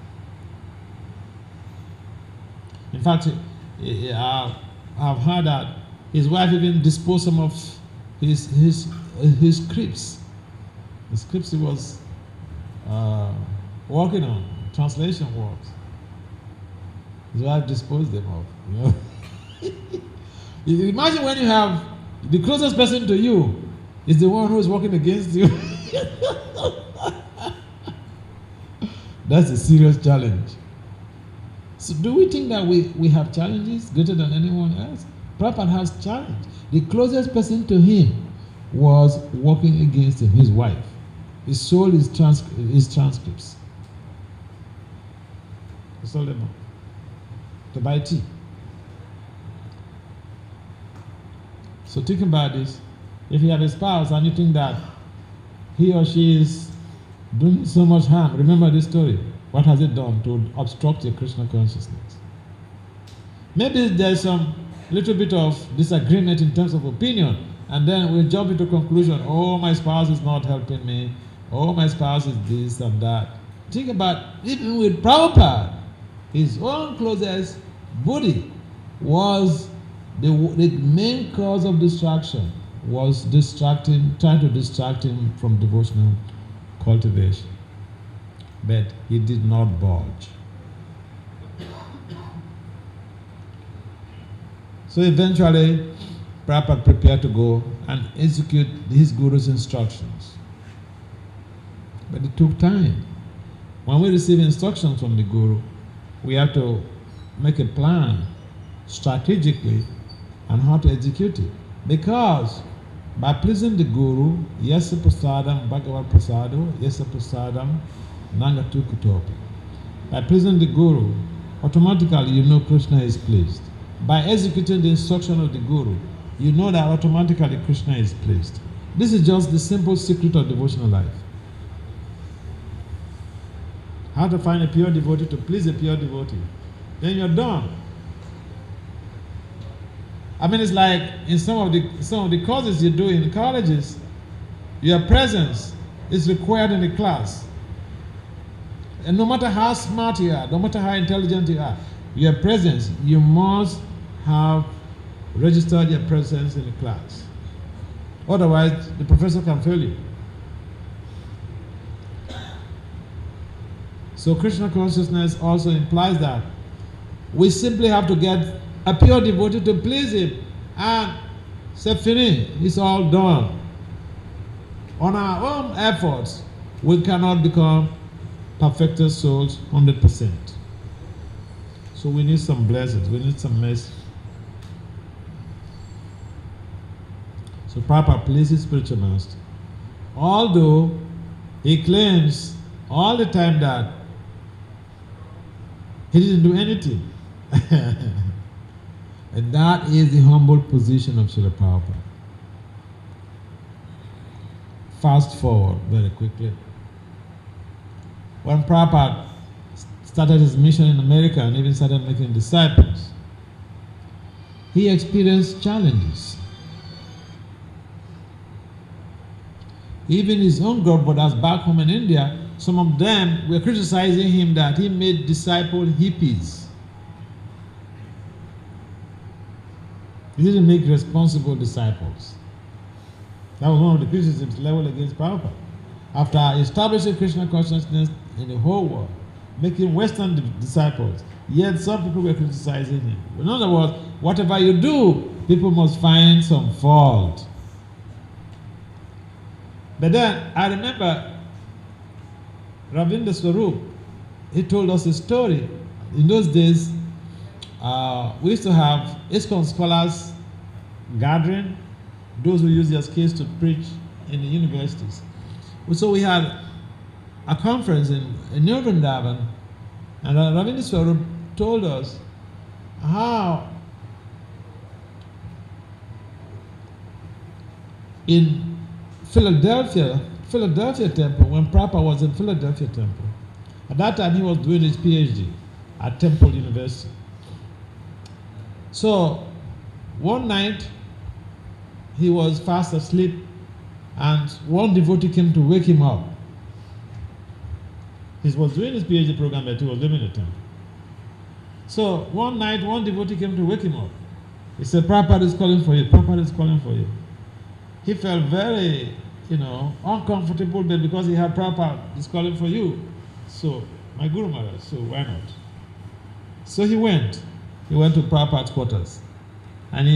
In fact, I've heard that his wife even disposed some of his scripts. The scripts he was working on, translation works. His wife disposed them of. Imagine when you have the closest person to you is the one who is working against you. That's a serious challenge. So do we think that we have challenges greater than anyone else? Prabhupada has challenge. The closest person to him was working against him, his wife. He sold his transcripts. He sold them to buy tea. So think about this. If you have a spouse and you think that he or she is doing so much harm, remember this story. What has it done to obstruct your Krishna consciousness? Maybe there's some little bit of disagreement in terms of opinion, and then we'll jump into conclusion, oh, my spouse is not helping me, oh, my spouse is this and that. Think about, even with Prabhupada, his own closest buddy was the main cause of distraction, was trying to distract him from devotional cultivation. But he did not budge. So eventually, Prabhupada prepared to go and execute his Guru's instructions. But it took time. When we receive instructions from the Guru, we have to make a plan strategically on how to execute it. Because by pleasing the Guru, Yasa Prasadam, Bhagavad Prasado, Yasa Prasadam, Nangatu Kutopi. By pleasing the Guru, automatically you know Krishna is pleased. By executing the instruction of the Guru, you know that automatically Krishna is pleased. This is just the simple secret of devotional life. How to find a pure devotee to please a pure devotee. Then you're done. I mean, it's like in some of the courses you do in colleges, your presence is required in the class. And no matter how smart you are, no matter how intelligent you are, your presence, you must have registered your presence in the class. Otherwise, the professor can fail you. So Krishna consciousness also implies that we simply have to get a pure devotee to please him, and c'est fini, it's all done. On our own efforts, we cannot become perfected souls 100%. So we need some blessings, we need some mercy. So Prabhupada pleases spiritual master. Although he claims all the time that he didn't do anything. And that is the humble position of Srila Prabhupada. Fast forward very quickly. When Prabhupada started his mission in America and even started making disciples, he experienced challenges. Even his own brothers back home in India, some of them were criticizing him that he made disciple hippies. He didn't make responsible disciples. That was one of the criticisms leveled against Prabhupada. After establishing Krishna consciousness in the whole world, making Western disciples, yet some people were criticizing him. In other words, whatever you do, people must find some fault. But then I remember Ravindra Swarup, he told us a story. In those days, we used to have ISKCON scholars gathering, those who use their skills to preach in the universities. So we had a conference in New Vrindavan, and Ravindra Swarup told us how in Philadelphia Temple, when Prabhupada was in Philadelphia Temple, at that time he was doing his PhD at Temple University. So one night he was fast asleep, and one devotee came to wake him up. He was doing his PhD program, but he was living in the temple. So one night, one devotee came to wake him up. He said, Prabhupada is calling for you, Prabhupada is calling for you. He felt very, uncomfortable, but because he had Prabhupada is calling for you, so my Guru Maharaj, so why not? So he went to Prabhupada's quarters, and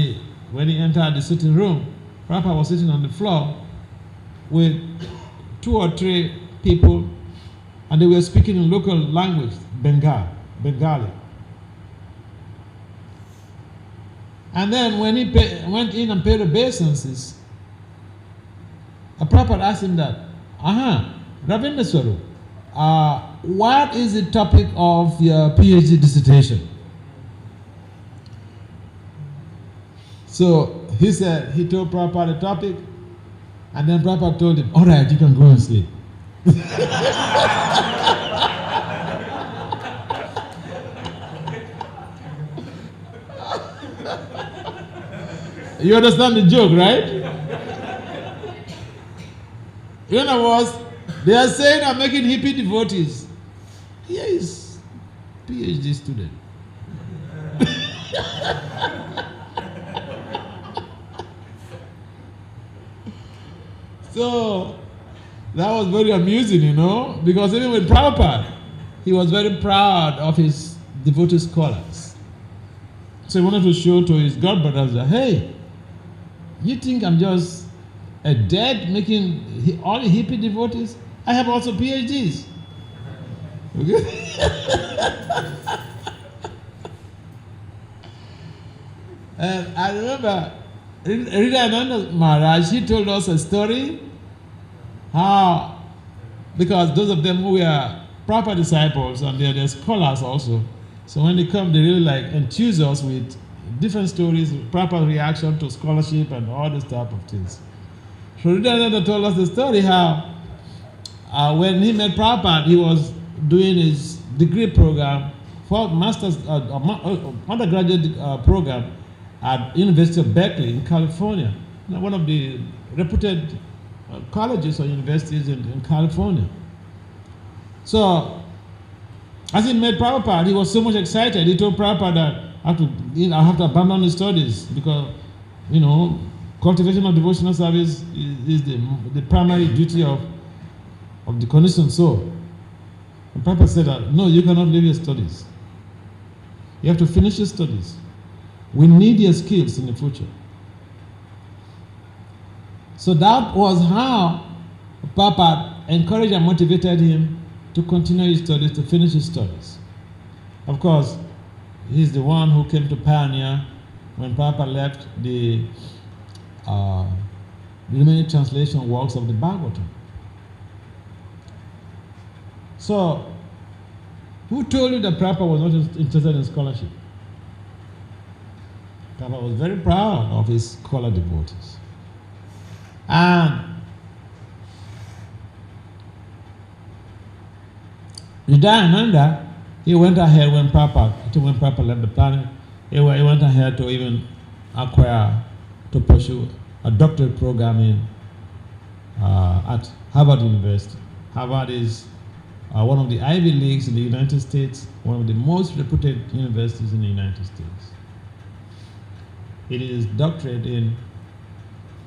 when he entered the sitting room, Prabhupada was sitting on the floor with 2 or 3 people, and they were speaking in local language, Bengali. And then when he went in and paid obeisances, Prabhupada asked him that, Ravindra Swarup, what is the topic of your PhD dissertation? So he told Prabhupada the topic, and then Prabhupada told him, all right, you can go and sleep. You understand the joke, right? In other words, they are saying I'm making hippie devotees. Here is PhD student. So That was very amusing, because even with Prabhupada, he was very proud of his devotee scholars. So he wanted to show to his godbrothers that, hey, you think I'm just a dead making all hippie devotees? I have also PhDs. Okay? And I remember Ridananda Maharaj, he told us a story how, because those of them who were proper disciples and they're scholars also, so when they come, they really enthuse us with different stories, proper reaction to scholarship and all this type of things. So Ridananda told us the story how when he met Prabhupada, he was doing his degree program for master's undergraduate program at University of Berkeley in California, one of the reputed colleges or universities in California. So, as he met Prabhupada, he was so much excited. He told Prabhupada that I have to abandon his studies because, cultivation of devotional service is the primary duty of the conditioned soul. And Prabhupada said that, no, you cannot leave your studies. You have to finish your studies. We need your skills in the future. So that was how Prabhupada encouraged and motivated him to continue his studies, to finish his studies. Of course, he's the one who came to pioneer when Prabhupada left the remaining translation works of the Bhagavatam. So, who told you that Prabhupada was not interested in scholarship? Prabhupada was very proud of his scholar devotees. And Hridayananda, he went ahead when Prabhupada left the planet, he went ahead to even to pursue a doctorate program at Harvard University. Harvard is one of the Ivy Leagues in the United States, one of the most reputed universities in the United States. It is doctorate in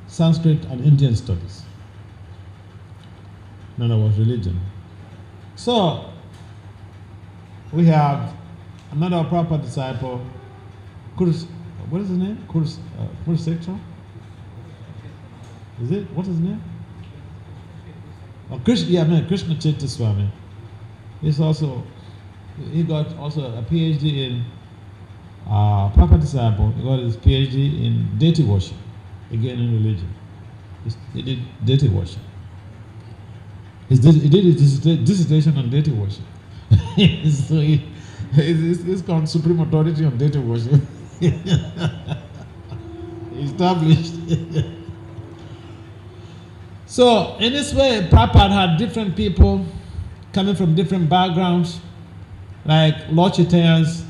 Sanskrit and Indian studies. In other words, religion. So, we have another Prabhupada disciple, what is his name? Kuruseksha? Is it? What is his name? Oh, Krishna Chaitanya Swami. He got also a PhD in Prabhupada disciple. He got his PhD in deity worship, again in religion. He did deity worship. He did his dissertation on deity worship. So he's called Supreme Authority on Deity Worship. Established. So in this way, Prabhupada had different people coming from different backgrounds, like Lord Chaitanya's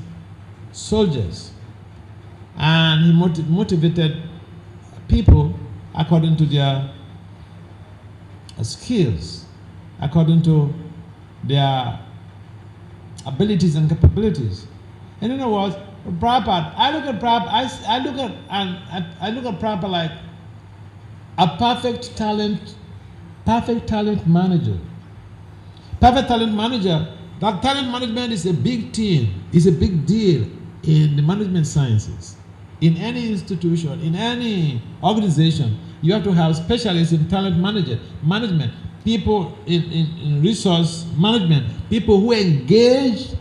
soldiers. And he motivated people according to their skills, according to their abilities and capabilities. And in other words, Prabhupada, I look at Prabhupada like a perfect talent manager. Perfect talent manager. That talent management is a big team, is a big deal in the management sciences. In any institution, in any organization, you have to have specialists in talent management, people in resource management, people who engage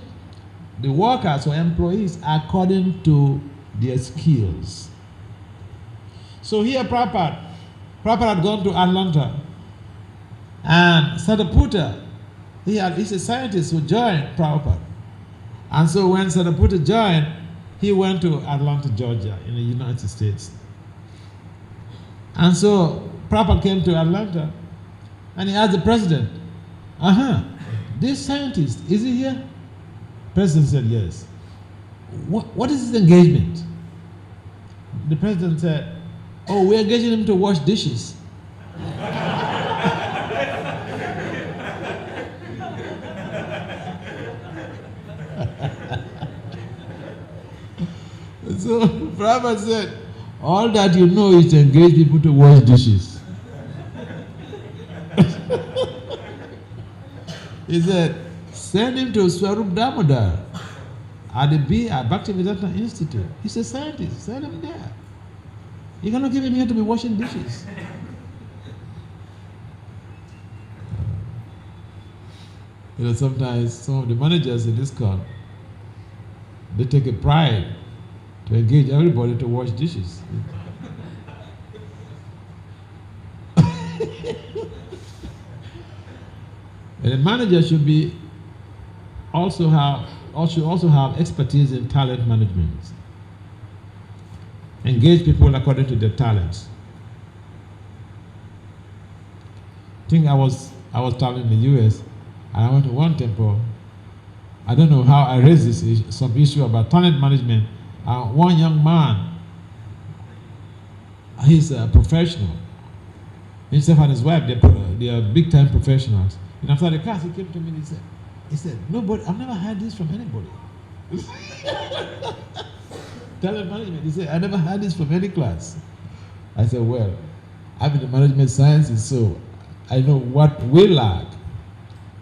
the workers or employees according to their skills. So here Prabhupada had gone to Atlanta, and Sadaputa, he's a scientist who joined Prabhupada. And so when Sadaputa joined, he went to Atlanta, Georgia, in the United States. And so Prabhupada came to Atlanta, and he asked the president, this scientist, is he here? President said yes. What is his engagement? The president said, oh, we're engaging him to wash dishes. So Prabhupada said, all that you know is to engage people to wash dishes. He said, send him to Swarup Damodar at the BI, Bhaktivedanta Institute. He's a scientist, send him there. You cannot give him here to be washing dishes. Sometimes some of the managers in this con, they take a pride to engage everybody to wash dishes. And the manager should be also have expertise in talent management. Engage people according to their talents. I think I was traveling in the US, and I went to one temple. I don't know how I raised some issue about talent management. One young man, he's a professional. Himself and his wife, they are big time professionals. And after the class, he came to me and he said, nobody, I've never heard this from anybody. Talent management. He said, I never heard this from any class. I said, well, I'm in the management sciences, so I know what we lack.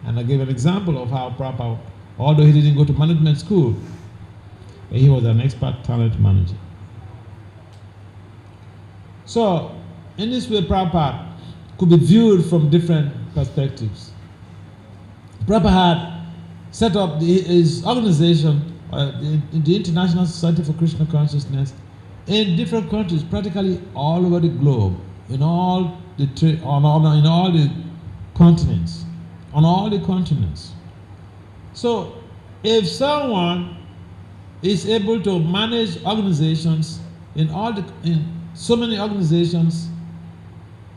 And I gave an example of how Prabhupada, although he didn't go to management school, he was an expert talent manager. So, in this way, Prabhupada could be viewed from different perspectives. Prabhupada had set up his organization, the International Society for Krishna Consciousness, in different countries, practically all over the globe, in all the continents, on all the continents. So, if someone is able to manage organizations in so many organizations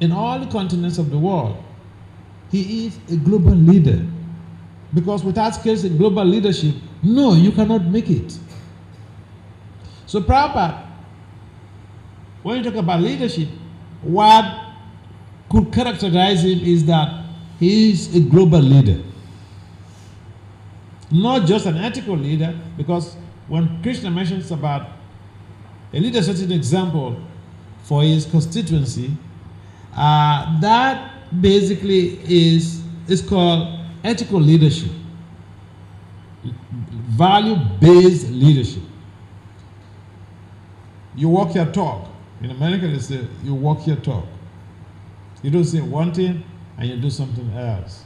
in all the continents of the world, he is a global leader. Because without skills in global leadership, no, you cannot make it. So Prabhupada, when you talk about leadership, what could characterize him is that he is a global leader. Not just an ethical leader, because when Krishna mentions about a leader setting an example for his constituency, that basically is called ethical leadership, value-based leadership. You walk your talk. In America, they say, you walk your talk. You don't say one thing and you do something else.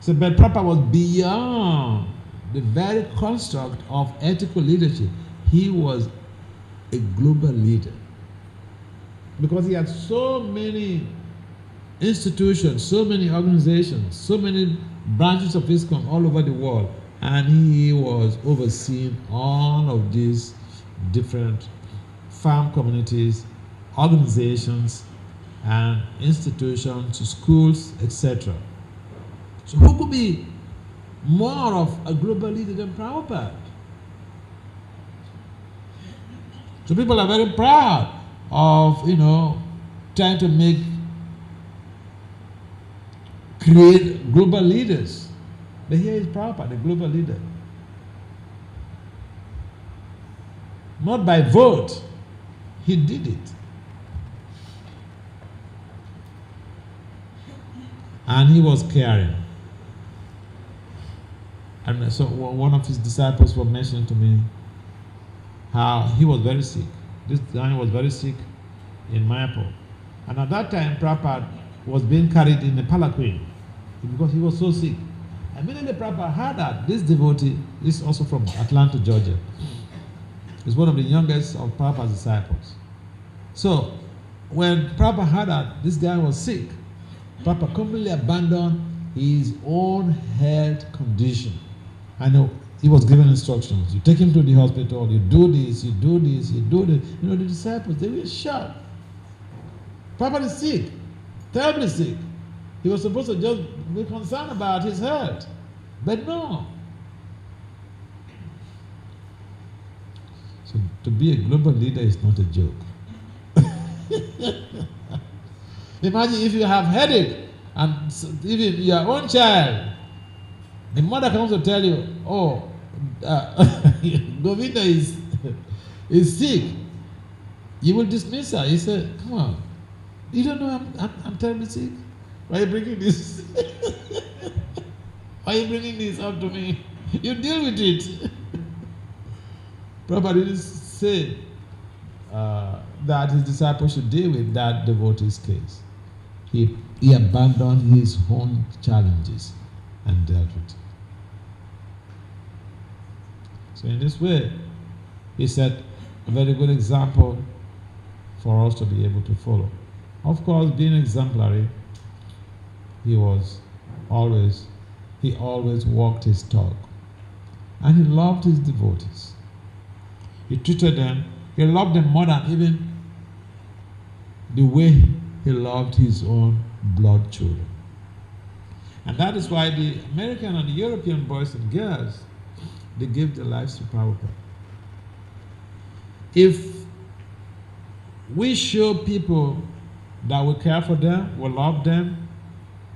So, but Prabhupada was beyond the very construct of ethical leadership. He was a global leader. Because he had so many institutions, so many organizations, so many branches of ISKCON all over the world, and he was overseeing all of these different farm communities, organizations, and institutions, schools, etc. So who could be more of a global leader than Prabhupada? So people are very proud of, trying to create global leaders. But here is Prabhupada, the global leader. Not by vote, he did it. And he was caring. And so one of his disciples was mentioning to me how he was very sick. This guy was very sick in Mayapur. And at that time, Prabhupada was being carried in a palanquin because he was so sick. Immediately Prabhupada heard that this devotee is also from Atlanta, Georgia. He's one of the youngest of Prabhupada's disciples. So when Prabhupada heard that this guy was sick, Prabhupada completely abandoned his own health condition. I know he was given instructions. You take him to the hospital, you do this, you do this, you do this. The disciples, they were shocked. Prabhupada is sick, terribly sick. He was supposed to just be concerned about his health. But no. So to be a global leader is not a joke. Imagine if you have headache and even your own child, the mother comes to tell you, Govinda is sick. You will dismiss her. You say, come on, you don't know I'm terribly sick? Why are you bringing this? Why are you bringing this up to me? You deal with it. Prabhupada didn't say that his disciples should deal with that devotee's case. He abandoned his own challenges and dealt with it. So in this way, he set a very good example for us to be able to follow. Of course, being exemplary, he always walked his talk. And he loved his devotees. He treated them, he loved them more than even the way he loved his own blood children. And that is why the American and the European boys and girls, they gave their lives to Prabhupada. If we show people that we care for them, we love them,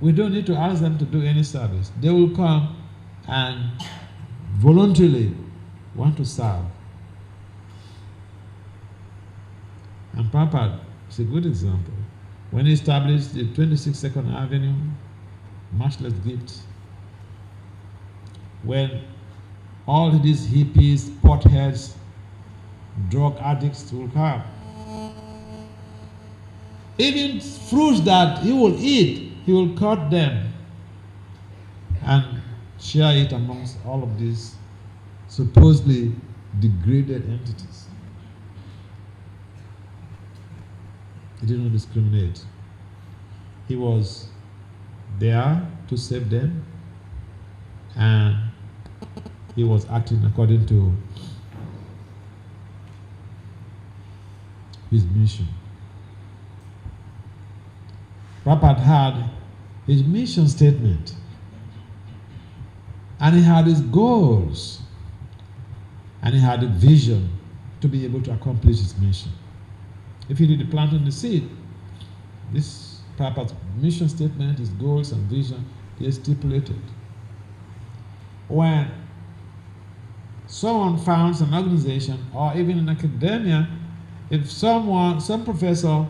we don't need to ask them to do any service. They will come and voluntarily want to serve. And Prabhupada is a good example. When he established the 26 Second Avenue, matchless gifts, when all these hippies, potheads, drug addicts will come. Even fruits that he will eat, he will cut them and share it amongst all of these supposedly degraded entities. He did not discriminate. He was there to save them, and he was acting according to his mission. Prabhupada had his mission statement, and he had his goals, and he had a vision to be able to accomplish his mission. If he did the planting the seed, this Prabhupada's mission statement, his goals and vision, he is stipulated. When someone founds an organization, or even in academia, if some professor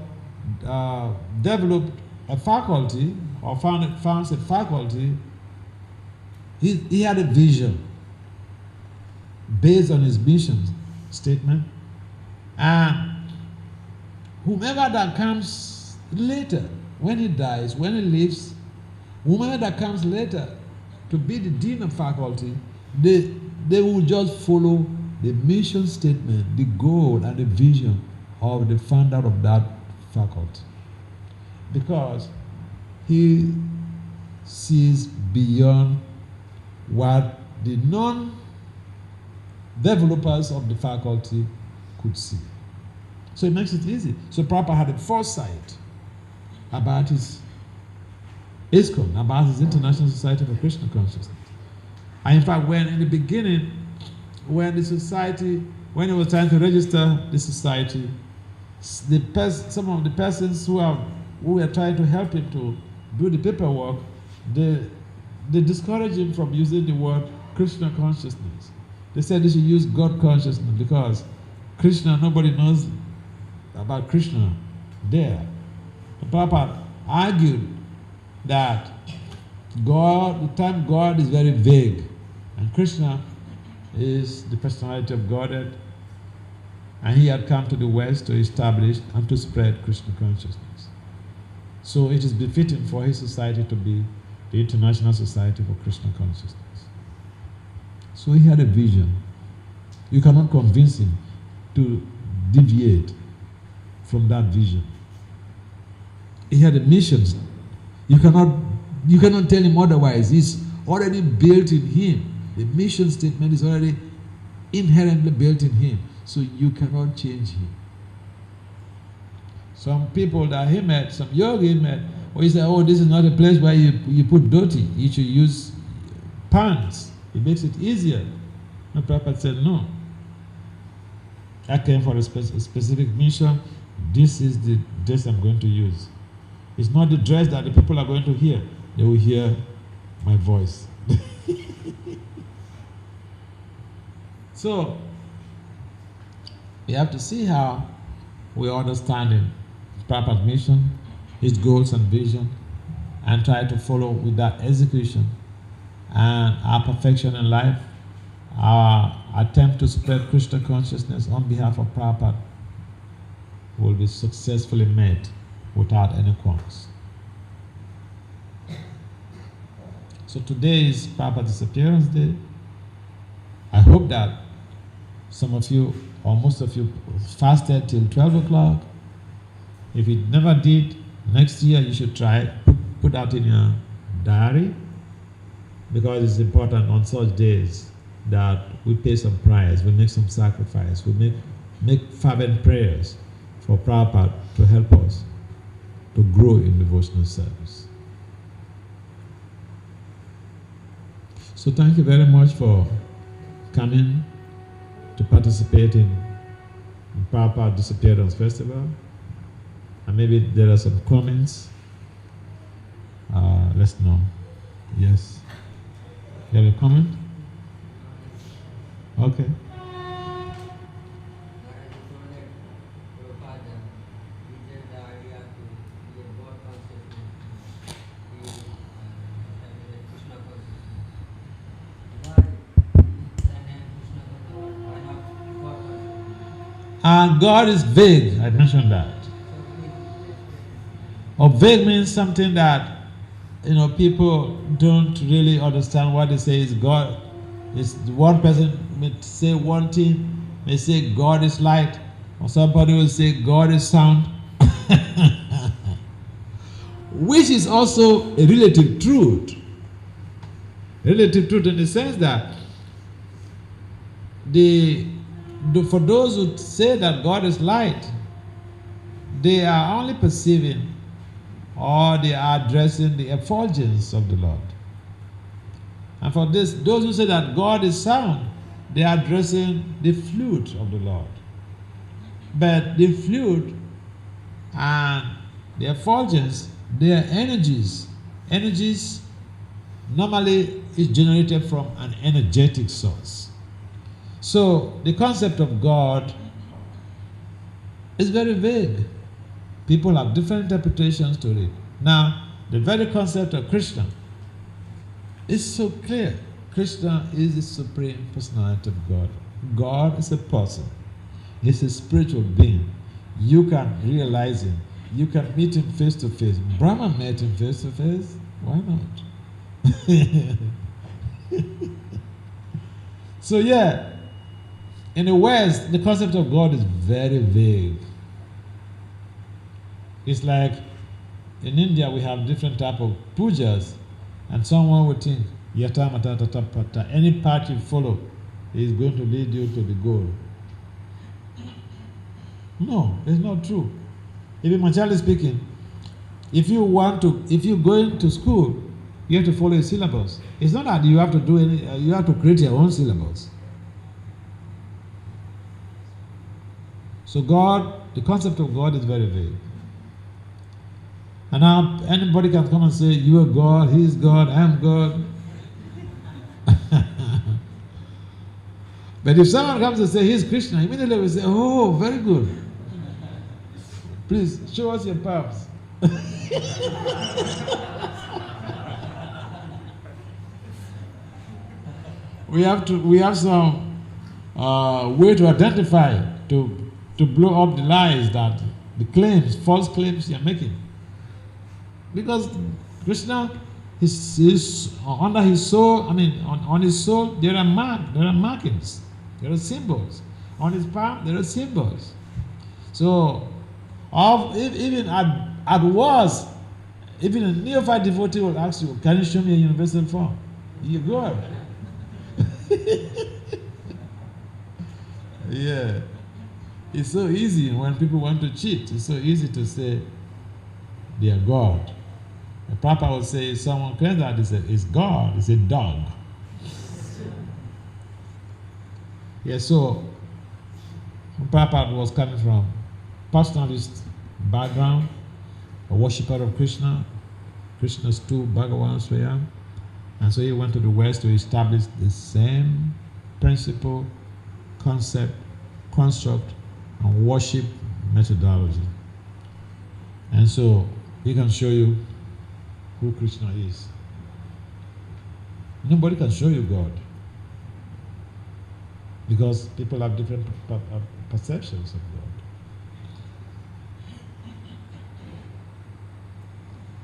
developed a faculty or founds a faculty, he had a vision based on his mission statement, and whomever that comes later, when he dies, when he lives, whomever that comes later to be the dean of faculty, they will just follow the mission statement, the goal and the vision of the founder of that faculty. Because he sees beyond what the non-developers of the faculty could see. So it makes it easy. So Prabhupada had a foresight about his ISKCON, about his International Society for Krishna Consciousness. And in fact, when in the beginning, when the society, when he was trying to register the society, some of the persons who were trying to help him to do the paperwork, they discouraged him from using the word Krishna consciousness. They said he should use God consciousness because Krishna, nobody knows about Krishna there. And Prabhupada argued that the term God is very vague, and Krishna is the personality of Godhead, and he had come to the West to establish and to spread Krishna consciousness. So it is befitting for his society to be the International Society for Krishna Consciousness. So he had a vision. You cannot convince him to deviate from that vision. He had a mission. You cannot tell him otherwise. It's already built in him. The mission statement is already inherently built in him. So you cannot change him. Some people that he met, some yogi he met, or he said, oh, this is not a place where you put dhoti. You should use pants. It makes it easier. And Prabhupada said, no. I came for a specific mission. This is the dress I'm going to use. It's not the dress that the people are going to hear. They will hear my voice. So, we have to see how we understand Prabhupada's mission, his goals and vision, and try to follow with that execution. and our perfection in life, our attempt to spread Krishna consciousness on behalf of Prabhupada will be successfully made without any qualms. So today is Prabhupada's disappearance day. I hope that some of you or most of you fasted till 12 o'clock. If you never did, next year you should try, put that in your diary, because it's important on such days that we pay some prayers, we make some sacrifice, we make fervent prayers for Prabhupada to help us to grow in devotional service. So thank you very much for coming to participate in Prabhupada Disappearance Festival. And maybe there are some comments. Let's know. Yes. You have a comment? Okay. God is vague. I mentioned that. Or vague means something that people don't really understand what they say is God. It's one person may say one thing, may say God is light, or somebody will say God is sound, which is also a relative truth. Relative truth in the sense that for those who say that God is light, they are only perceiving or they are addressing the effulgence of the Lord. And for those who say that God is sound, they are addressing the flute of the Lord. But the flute and the effulgence, they are energies. Energies normally is generated from an energetic source. So the concept of God is very vague. People have different interpretations to it. Now, the very concept of Krishna is so clear. Krishna is the supreme personality of God. God is a person. He's a spiritual being. You can realize him. You can meet him face to face. Brahma met him face to face. Why not? So yeah, in the West, the concept of God is very vague. It's like in India we have different type of pujas, and someone would think, yata matata tapata, any path you follow is going to lead you to the goal. No, it's not true. Even Machali speaking, if you go into school, you have to follow a syllabus. It's not that you have to do you have to create your own syllabus. So God, the concept of God is very vague. And now anybody can come and say, you are God, he is God, I am God. But if someone comes and say, he is Krishna, immediately we say, oh, very good. Please, show us your palms. We have some way to identify, to blow up the lies that the claims, false claims you are making. Because Krishna, is under his soul, on his soul, there are markings, there are symbols. On his palm, there are symbols. So, even at worst, even a neophyte devotee will ask you, can you show me a universal form? You go. Yeah. It's so easy when people want to cheat. It's so easy to say they are God. The Papa would say someone claims that it's God, it's a dog. Yeah, so Papa was coming from personalist background, a worshipper of Krishna, Krishna's two Bhagavan Swayam. And so he went to the West to establish the same principle, concept, construct, and worship methodology. And so he can show you who Krishna is. Nobody can show you God. Because people have different perceptions of God.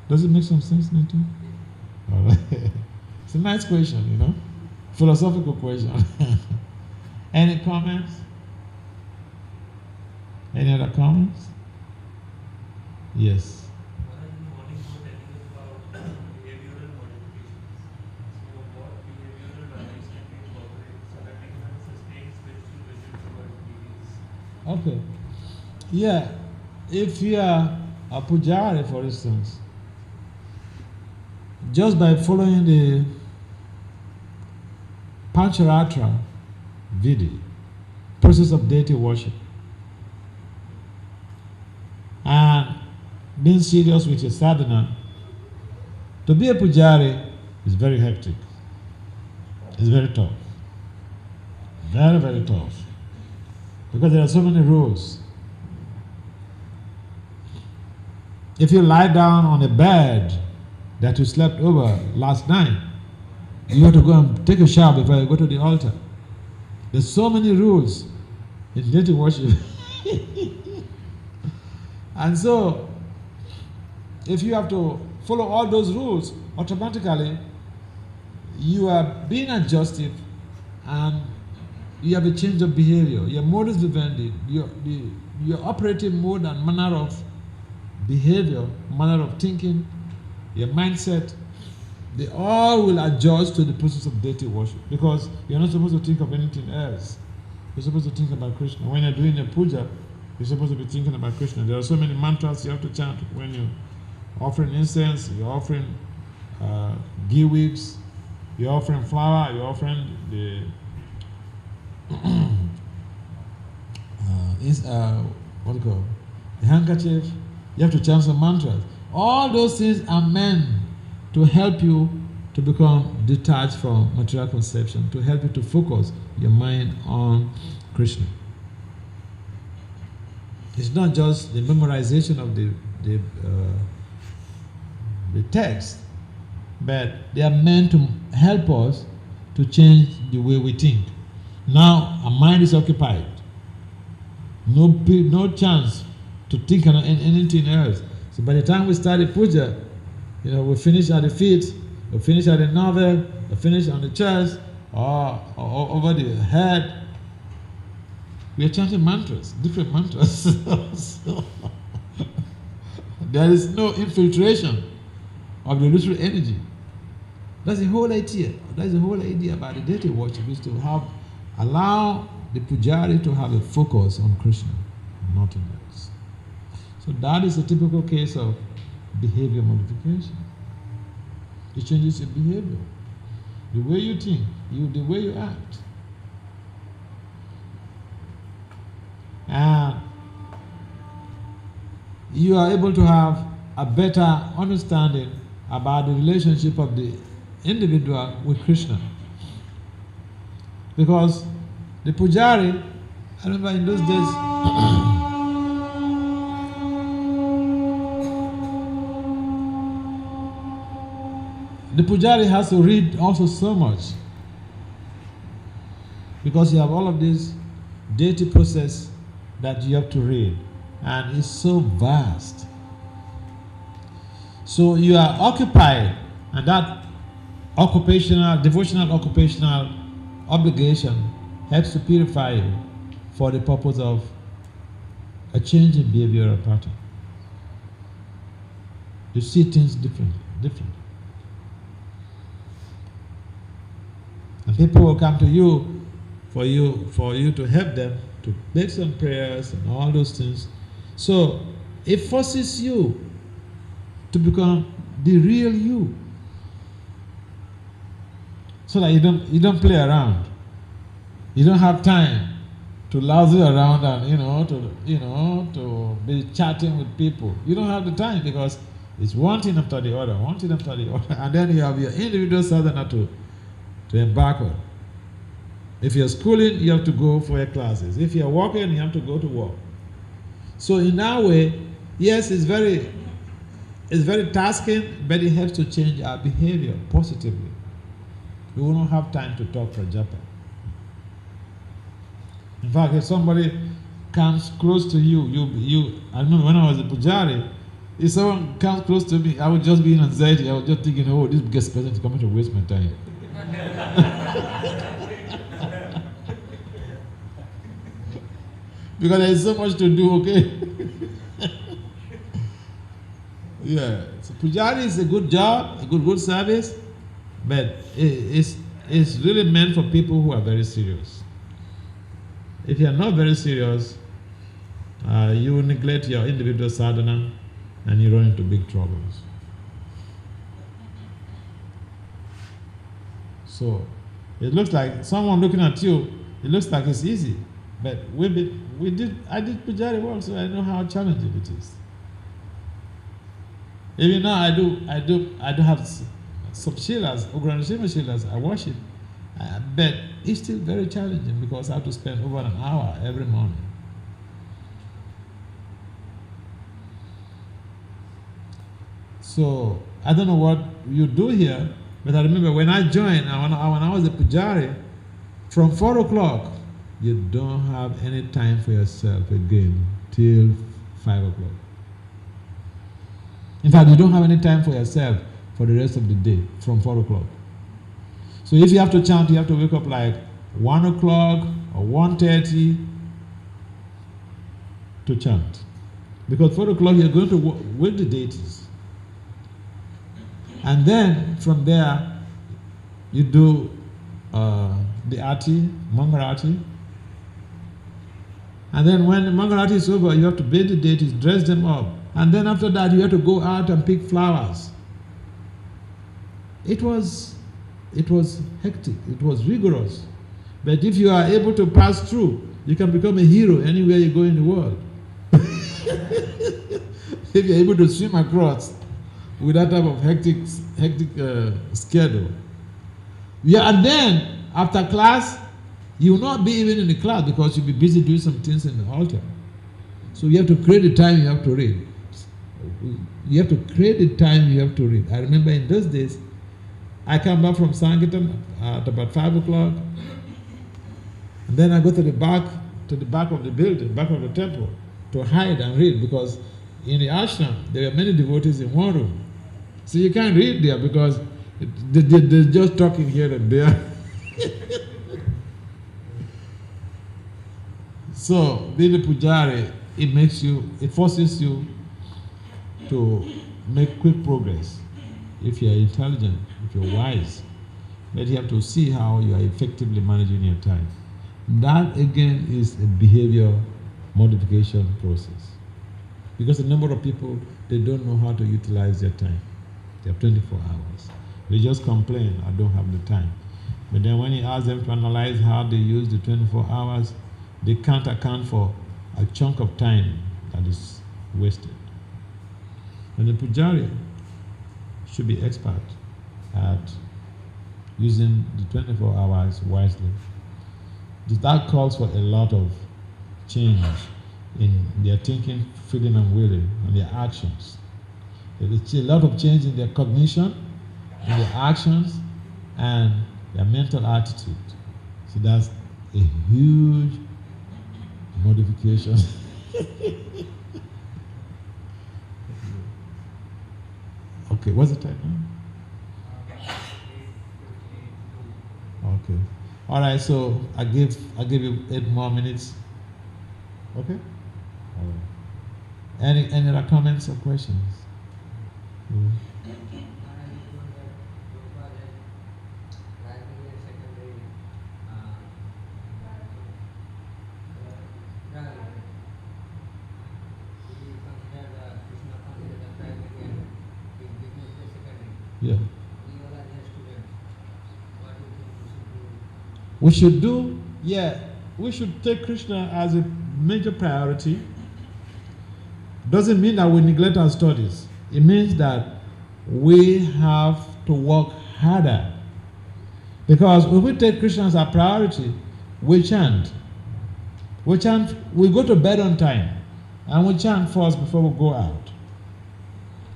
Does it make some sense, Nito? All right. It's a nice question, you know? Philosophical question. Any comments? Any other comments? Yes. Okay. Yeah. If you are a pujari, for instance, just by following the Pancharatra Vidi, process of deity worship, and being serious with your sadhana, to be a pujari is very hectic. It's very tough. Very, very tough. Because there are so many rules. If you lie down on a bed that you slept over last night, you have to go and take a shower before you go to the altar. There's so many rules in deity worship. And so, if you have to follow all those rules, automatically you are being adjustive and you have a change of behavior. Your modus vivendi, your operating mode and manner of behavior, manner of thinking, your mindset, they all will adjust to the process of deity worship, because you're not supposed to think of anything else. You're supposed to think about Krishna. When you're doing a puja, you're supposed to be thinking about Krishna. There are so many mantras you have to chant when you're offering incense, you're offering ghee wigs, you're offering flour, you're offering the what do you call the handkerchief. You have to chant some mantras. All those things are meant to help you to become detached from material conception, to help you to focus your mind on Krishna. It's not just the memorization of the text, but they are meant to help us to change the way we think. Now our mind is occupied. No chance to think on anything else. So by the time we start the puja, we finish at the feet, we finish at the navel, we finish on the chest, or over the head. We are chanting mantras, different mantras. So, there is no infiltration of the illusory energy. That's the whole idea. That's the whole idea about the deity worship, is to allow the pujari to have a focus on Krishna, nothing else. So that is a typical case of behavior modification. It changes your behavior, the way you think, the way you act. And you are able to have a better understanding about the relationship of the individual with Krishna. Because the pujari, I remember in those days, the pujari has to read also so much, because you have all of this deity process that you have to read, and it's so vast. So you are occupied, and that devotional occupational obligation helps to purify you for the purpose of a change in behavioral pattern. You see things differently. And people will come to you for you to help them to make some prayers and all those things. So it forces you to become the real you, so that you don't play around. You don't have time to lousy around and to be chatting with people. You don't have the time, because it's one thing after the other, and then you have your individual sadhana to embark on. If you're schooling, you have to go for your classes. If you're working, you have to go to work. So in that way, yes, it's very tasking, but it helps to change our behavior positively. You will not have time to talk for japa. In fact, if somebody comes close to you, I remember when I was a pujari, if someone comes close to me, I would just be in anxiety. I was just thinking, oh, this guest person is coming to waste my time. Because there is so much to do, okay? Yeah, so pujari is a good job, a good service, but it's really meant for people who are very serious. If you are not very serious, you will neglect your individual sadhana and you run into big troubles. So it looks like someone looking at you, it looks like it's easy, but I did pujari work, so I know how challenging it is. Even now I do have some shilas, Ugranashima shilas, I worship, but it's still very challenging because I have to spend over an hour every morning. So I don't know what you do here, but I remember when I joined, when I was a pujari, from 4 o'clock, you don't have any time for yourself again till 5 o'clock. In fact, you don't have any time for yourself for the rest of the day from 4 o'clock. So if you have to chant, you have to wake up like 1 o'clock or 1:30 to chant. Because 4 o'clock you're going to wake the deities. And then from there, you do the arti, Mangarati. And then when the Mangarati is over, you have to bathe the deities, dress them up. And then after that, you have to go out and pick flowers. It was hectic, it was rigorous. But if you are able to pass through, you can become a hero anywhere you go in the world. If you're able to swim across with that type of hectic schedule. Yeah, and then after class, you will not be even in the class because you'll be busy doing some things in the altar. So you have to create the time you have to read. You have to create the time you have to read. I remember in those days, I come back from Sankirtan at about 5 o'clock, and then I go to the back of the building, back of the temple, to hide and read because in the ashram there were many devotees in one room. So you can't read there because they're just talking here and there. So being a pujari, it forces you to make quick progress if you are intelligent, if you're wise. But you have to see how you are effectively managing your time. That again is a behavior modification process. Because a number of people, they don't know how to utilize their time. They have 24 hours. They just complain, I don't have the time. But then when you ask them to analyze how they use the 24 hours, they can't account for a chunk of time that is wasted. And the pujari should be expert at using the 24 hours wisely. That calls for a lot of change in their thinking, feeling, and willing, and their actions. There's a lot of change in their cognition, in their actions, and their mental attitude. So that's a huge modification. Okay, what's the time now? Okay. All right, so I give you 8 more minutes. Okay? All right. Any other comments or questions? Yeah. Yeah. We should do, we should take Krishna as a major priority. Doesn't mean that we neglect our studies. It means that we have to work harder. Because if we take Krishna as our priority, we chant. We go to bed on time, and we chant first before we go out.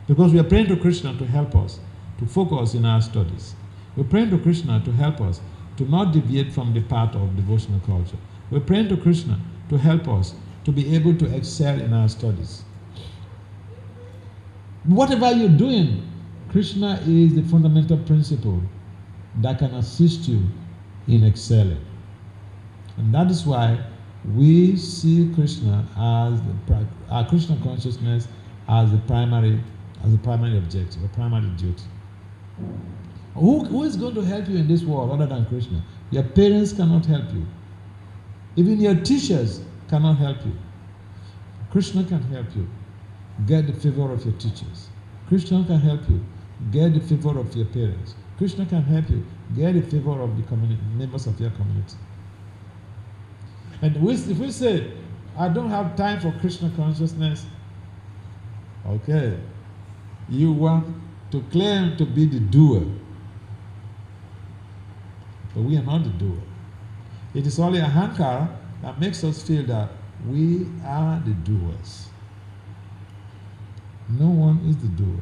Because we are praying to Krishna to help us to focus in our studies. We're praying to Krishna to help us to not deviate from the path of devotional culture. We're praying to Krishna to help us to be able to excel in our studies. Whatever you're doing, Krishna is the fundamental principle that can assist you in excelling. And that is why we see Krishna as our Krishna consciousness as the primary objective, a primary duty. Who is going to help you in this world other than Krishna? Your parents cannot help you. Even your teachers cannot help you. Krishna can help you get the favor of your teachers. Krishna can help you get the favor of your parents. Krishna can help you get the favor of the community, members of your community. And if we say, I don't have time for Krishna consciousness, okay, you want to claim to be the doer. But we are not the doer. It is only a ahankara that makes us feel that we are the doers. No one is the doer.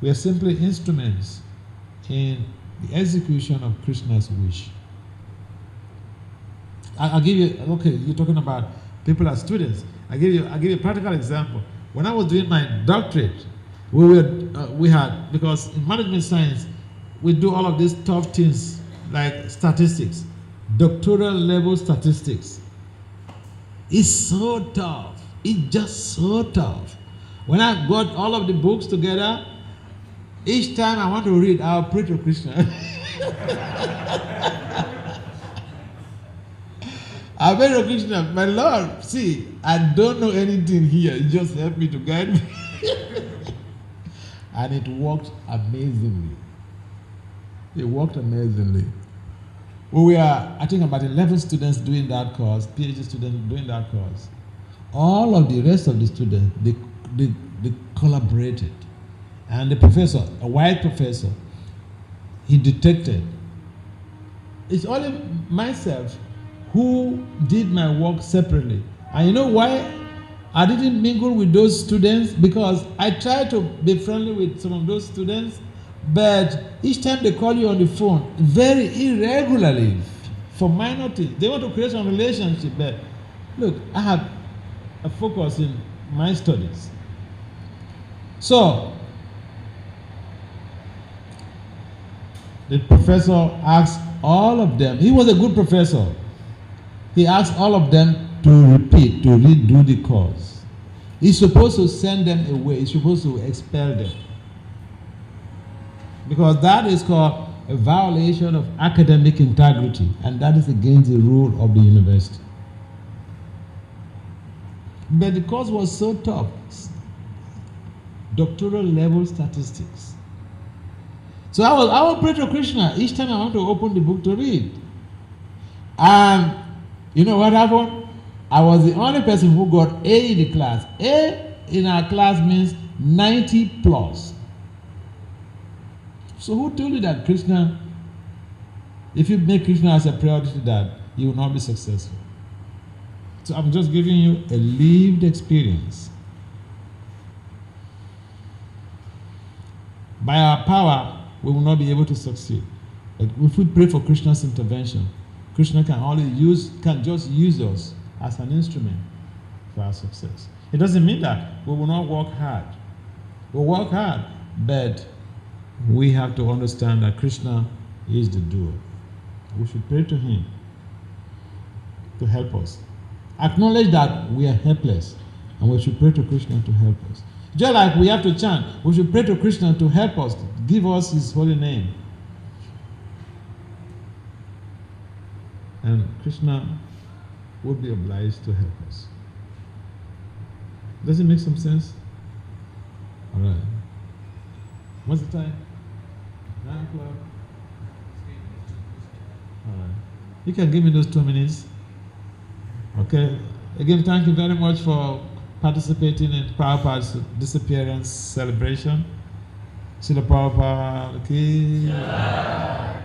We are simply instruments in the execution of Krishna's wish. I'll give you, okay, you're talking about people as students. I'll give you a practical example. When I was doing my doctorate, we had, because in management science, we do all of these tough things like statistics, doctoral level statistics. It's so tough. It's just so tough. When I got all of the books together, each time I want to read, I'll pray to Krishna. I pray to Krishna, my Lord, see, I don't know anything here. Just help me to guide me. And it worked amazingly. It worked amazingly. We were, I think, about 11 students doing that course, PhD students doing that course. All of the rest of the students, they collaborated. And the professor, a white professor, he detected. It's only myself who did my work separately. And you know why I didn't mingle with those students? Because I tried to be friendly with some of those students, but each time they call you on the phone, very irregularly, for minor things. They want to create some relationship, but look, I have a focus in my studies. So, the professor asked all of them, he was a good professor, he asked all of them to repeat, to redo the course. He's supposed to send them away, he's supposed to expel them. Because that is called a violation of academic integrity, and that is against the rule of the university. But the course was so tough. Doctoral level statistics. So I will pray to Krishna each time I want to open the book to read. And you know what happened? I was the only person who got A in the class. A in our class means 90 plus. So who told you that Krishna, if you make Krishna as a priority, that you will not be successful? So I'm just giving you a lived experience. By our power, we will not be able to succeed. But if we pray for Krishna's intervention, Krishna can just use us as an instrument for our success. It doesn't mean that we will not work hard. We'll work hard, but we have to understand that Krishna is the doer. We should pray to him to help us. Acknowledge that we are helpless, and we should pray to Krishna to help us. Just like we have to chant, we should pray to Krishna to help us, give us his holy name. And Krishna would be obliged to help us. Does it make some sense? All right. What's the time? 9 o'clock? All right. You can give me those 2 minutes. Okay. Again, thank you very much for participating in Prabhupada's disappearance celebration. Srila Prabhupada ki. Yeah.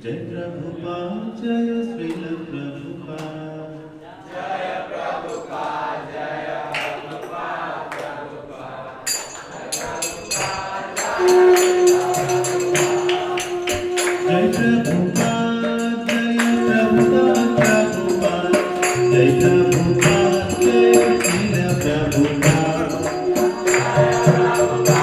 Jai Prabhupada, Jaya Srila Prabhupada. Jai Prabhupada, Jaya Prabhupada, Prabhupada. Jai Prabhupada, Jaya Prabhupada, Prabhupada. Jai Prabhupada, Jaya Srila Prabhupada. Prabhupada,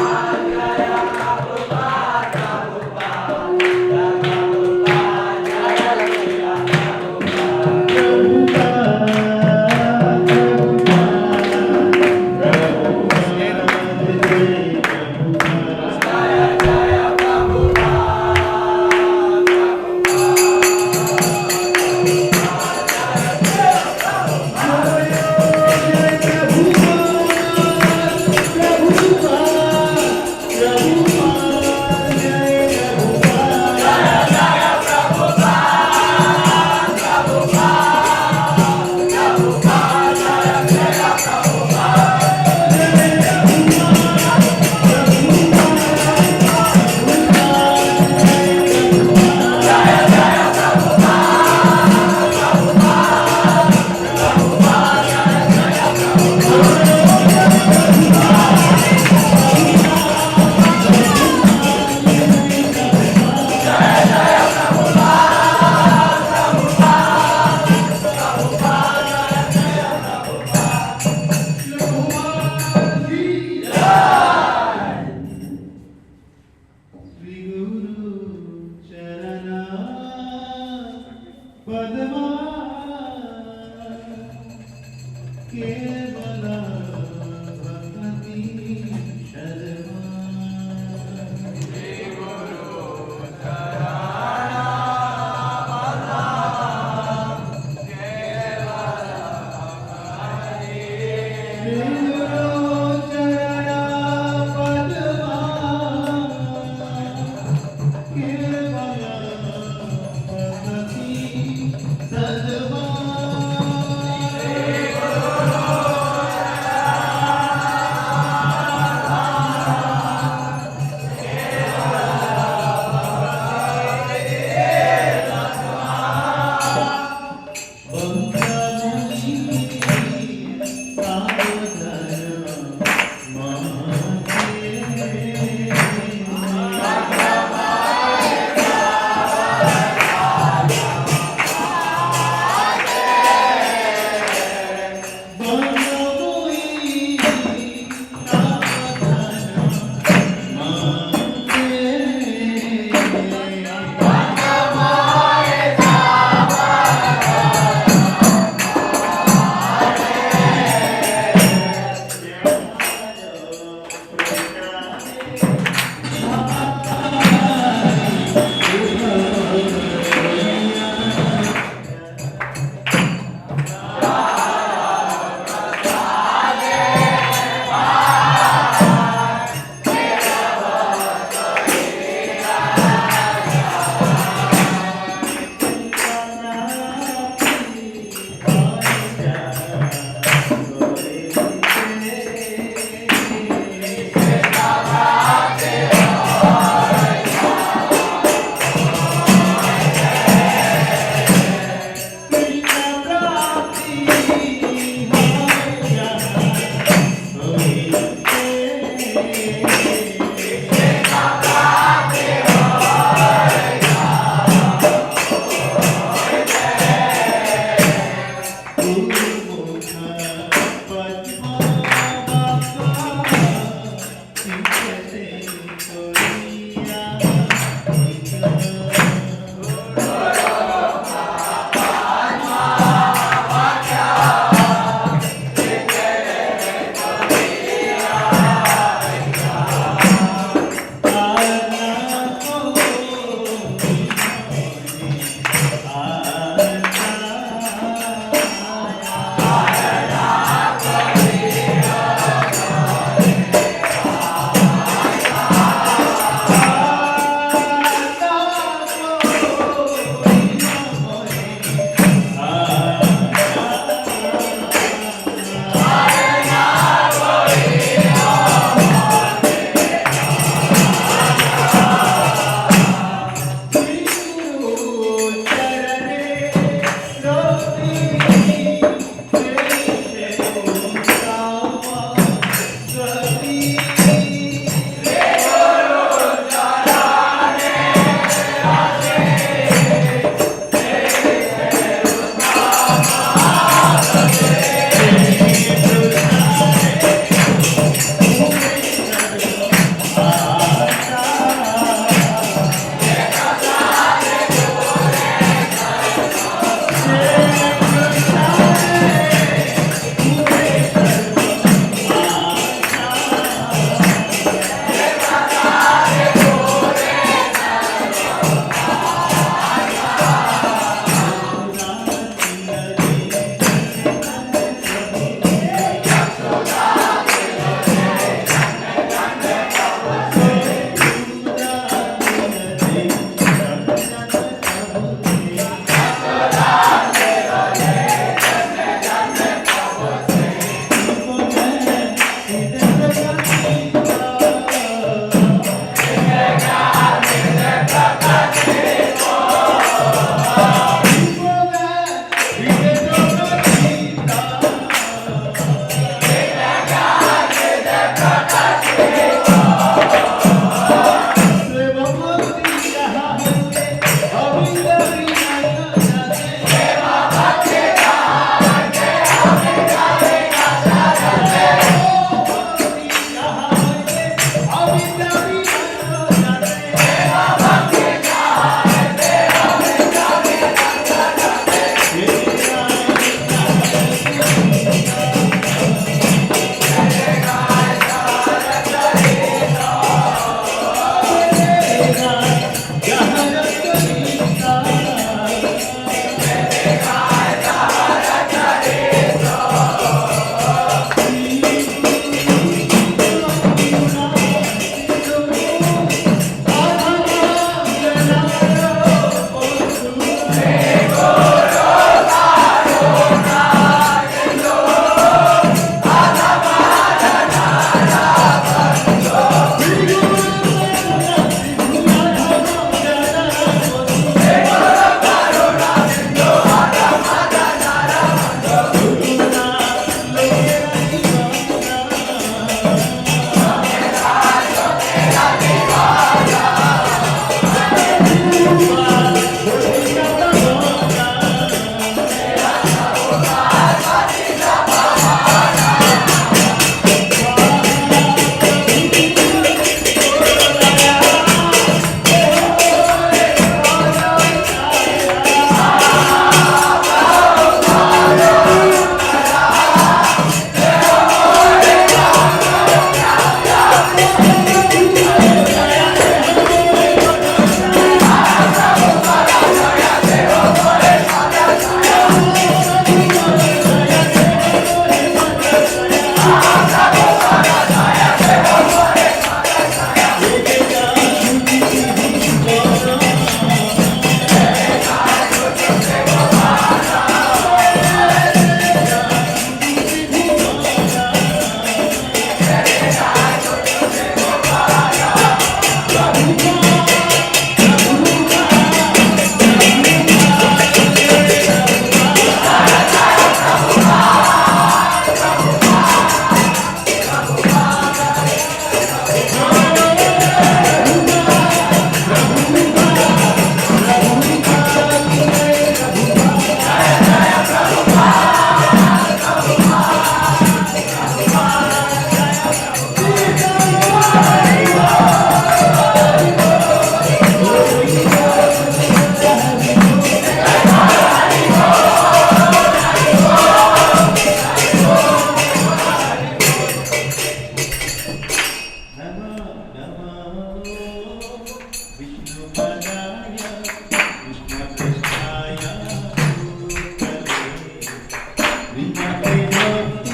Namo Namo Vishnu Padaya Krishna Krishnaya Bhutale Vimate Bhakti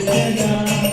Vedanta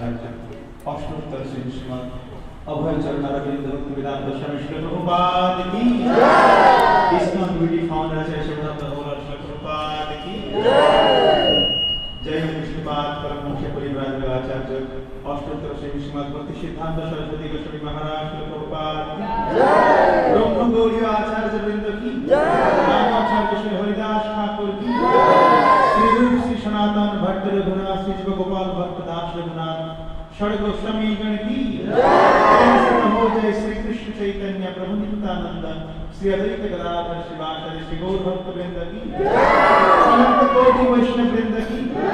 आचार्य अष्टोत्तर श्री श्रीमद अभय चरणारविंद भक्तिवेदांत स्वामी श्री प्रभुपाद की जय। इस beauty founder आचार्य Shivnath holer Shri Prabhupada की जय। जय विष्णुपाद परम मुख्य परिव्राजक आचार्य अष्टोत्तर श्री श्रीमद भक्ति सिद्धांत सरस्वती गोस्वामी महाराज श्री प्रभुपाद की जय। ब्रह्म गौरी आचार्य वृंद की जय। रामाचार्य श्री हरिदास ठाकुर की जय। श्री रूप श्री सनातन भट्ट रघुनाथ श्री जीव गोपाल भक्त दास रघुनाथ षड गोस्वामी गण की जय। हो जय श्री कृष्ण चैतन्य प्रभु नित्यानंद श्री अद्वैत गदाधर शिवाचार्य श्री गौर भक्त वृंद की जय। अनंत कोटि वैष्णव वृंद की जय।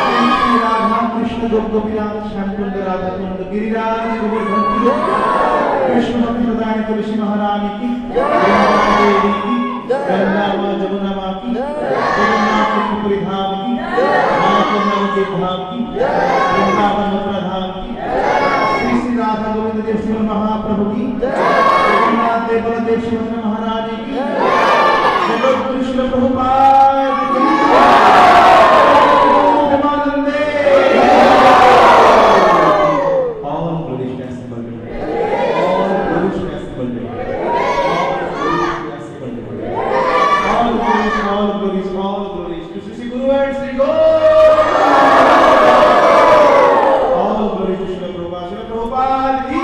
श्री राधा कृष्ण गोपीनाथ श्याम कुंड राधा कुंड गिरिराज गोवर्धन की जय। कृष्ण भक्ति प्रदान तुलसी महारानी की देवी की गंगा मां जमुना मां की जगन्नाथ पुरी धाम की महाकुंभ के धाम की वृंदावन मथुरा धाम की श्री श्री राधा गोविंद देव श्री महाप्रभु की जगन्नाथ देव बलदेव सुभद्रा महाराज की जगत कृष्ण प्रभुपाद की प्रेमानंदे। All glories to assemble today. All glories to assemble today. All glories, all glories, all glories to Sri Guru and Sri God. All glories to Srila Prabhupada, Srila Prabhupada ki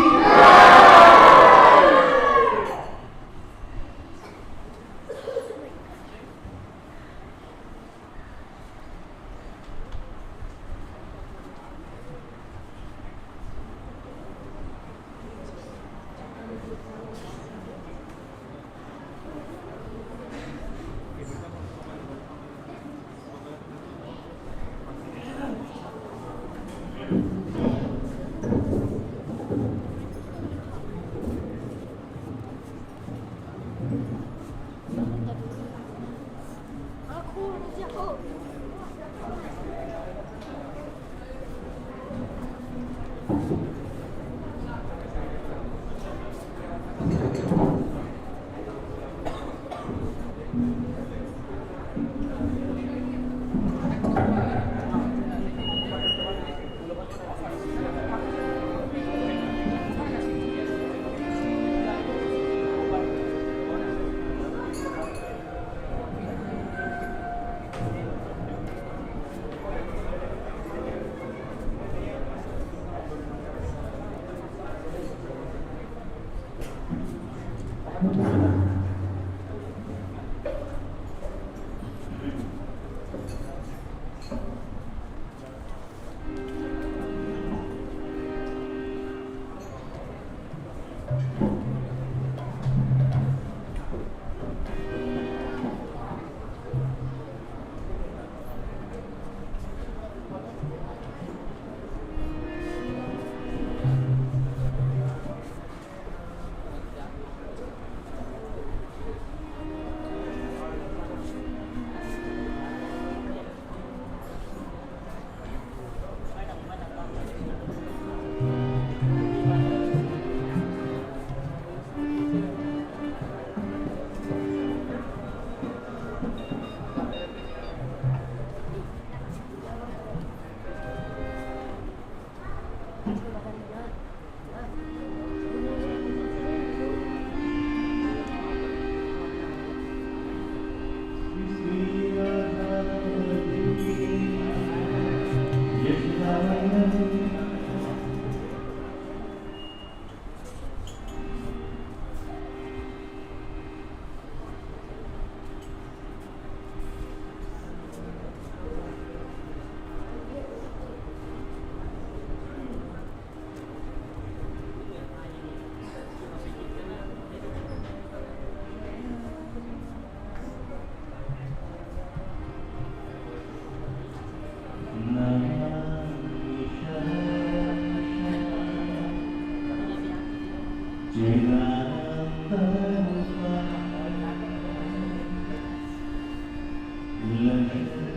Jai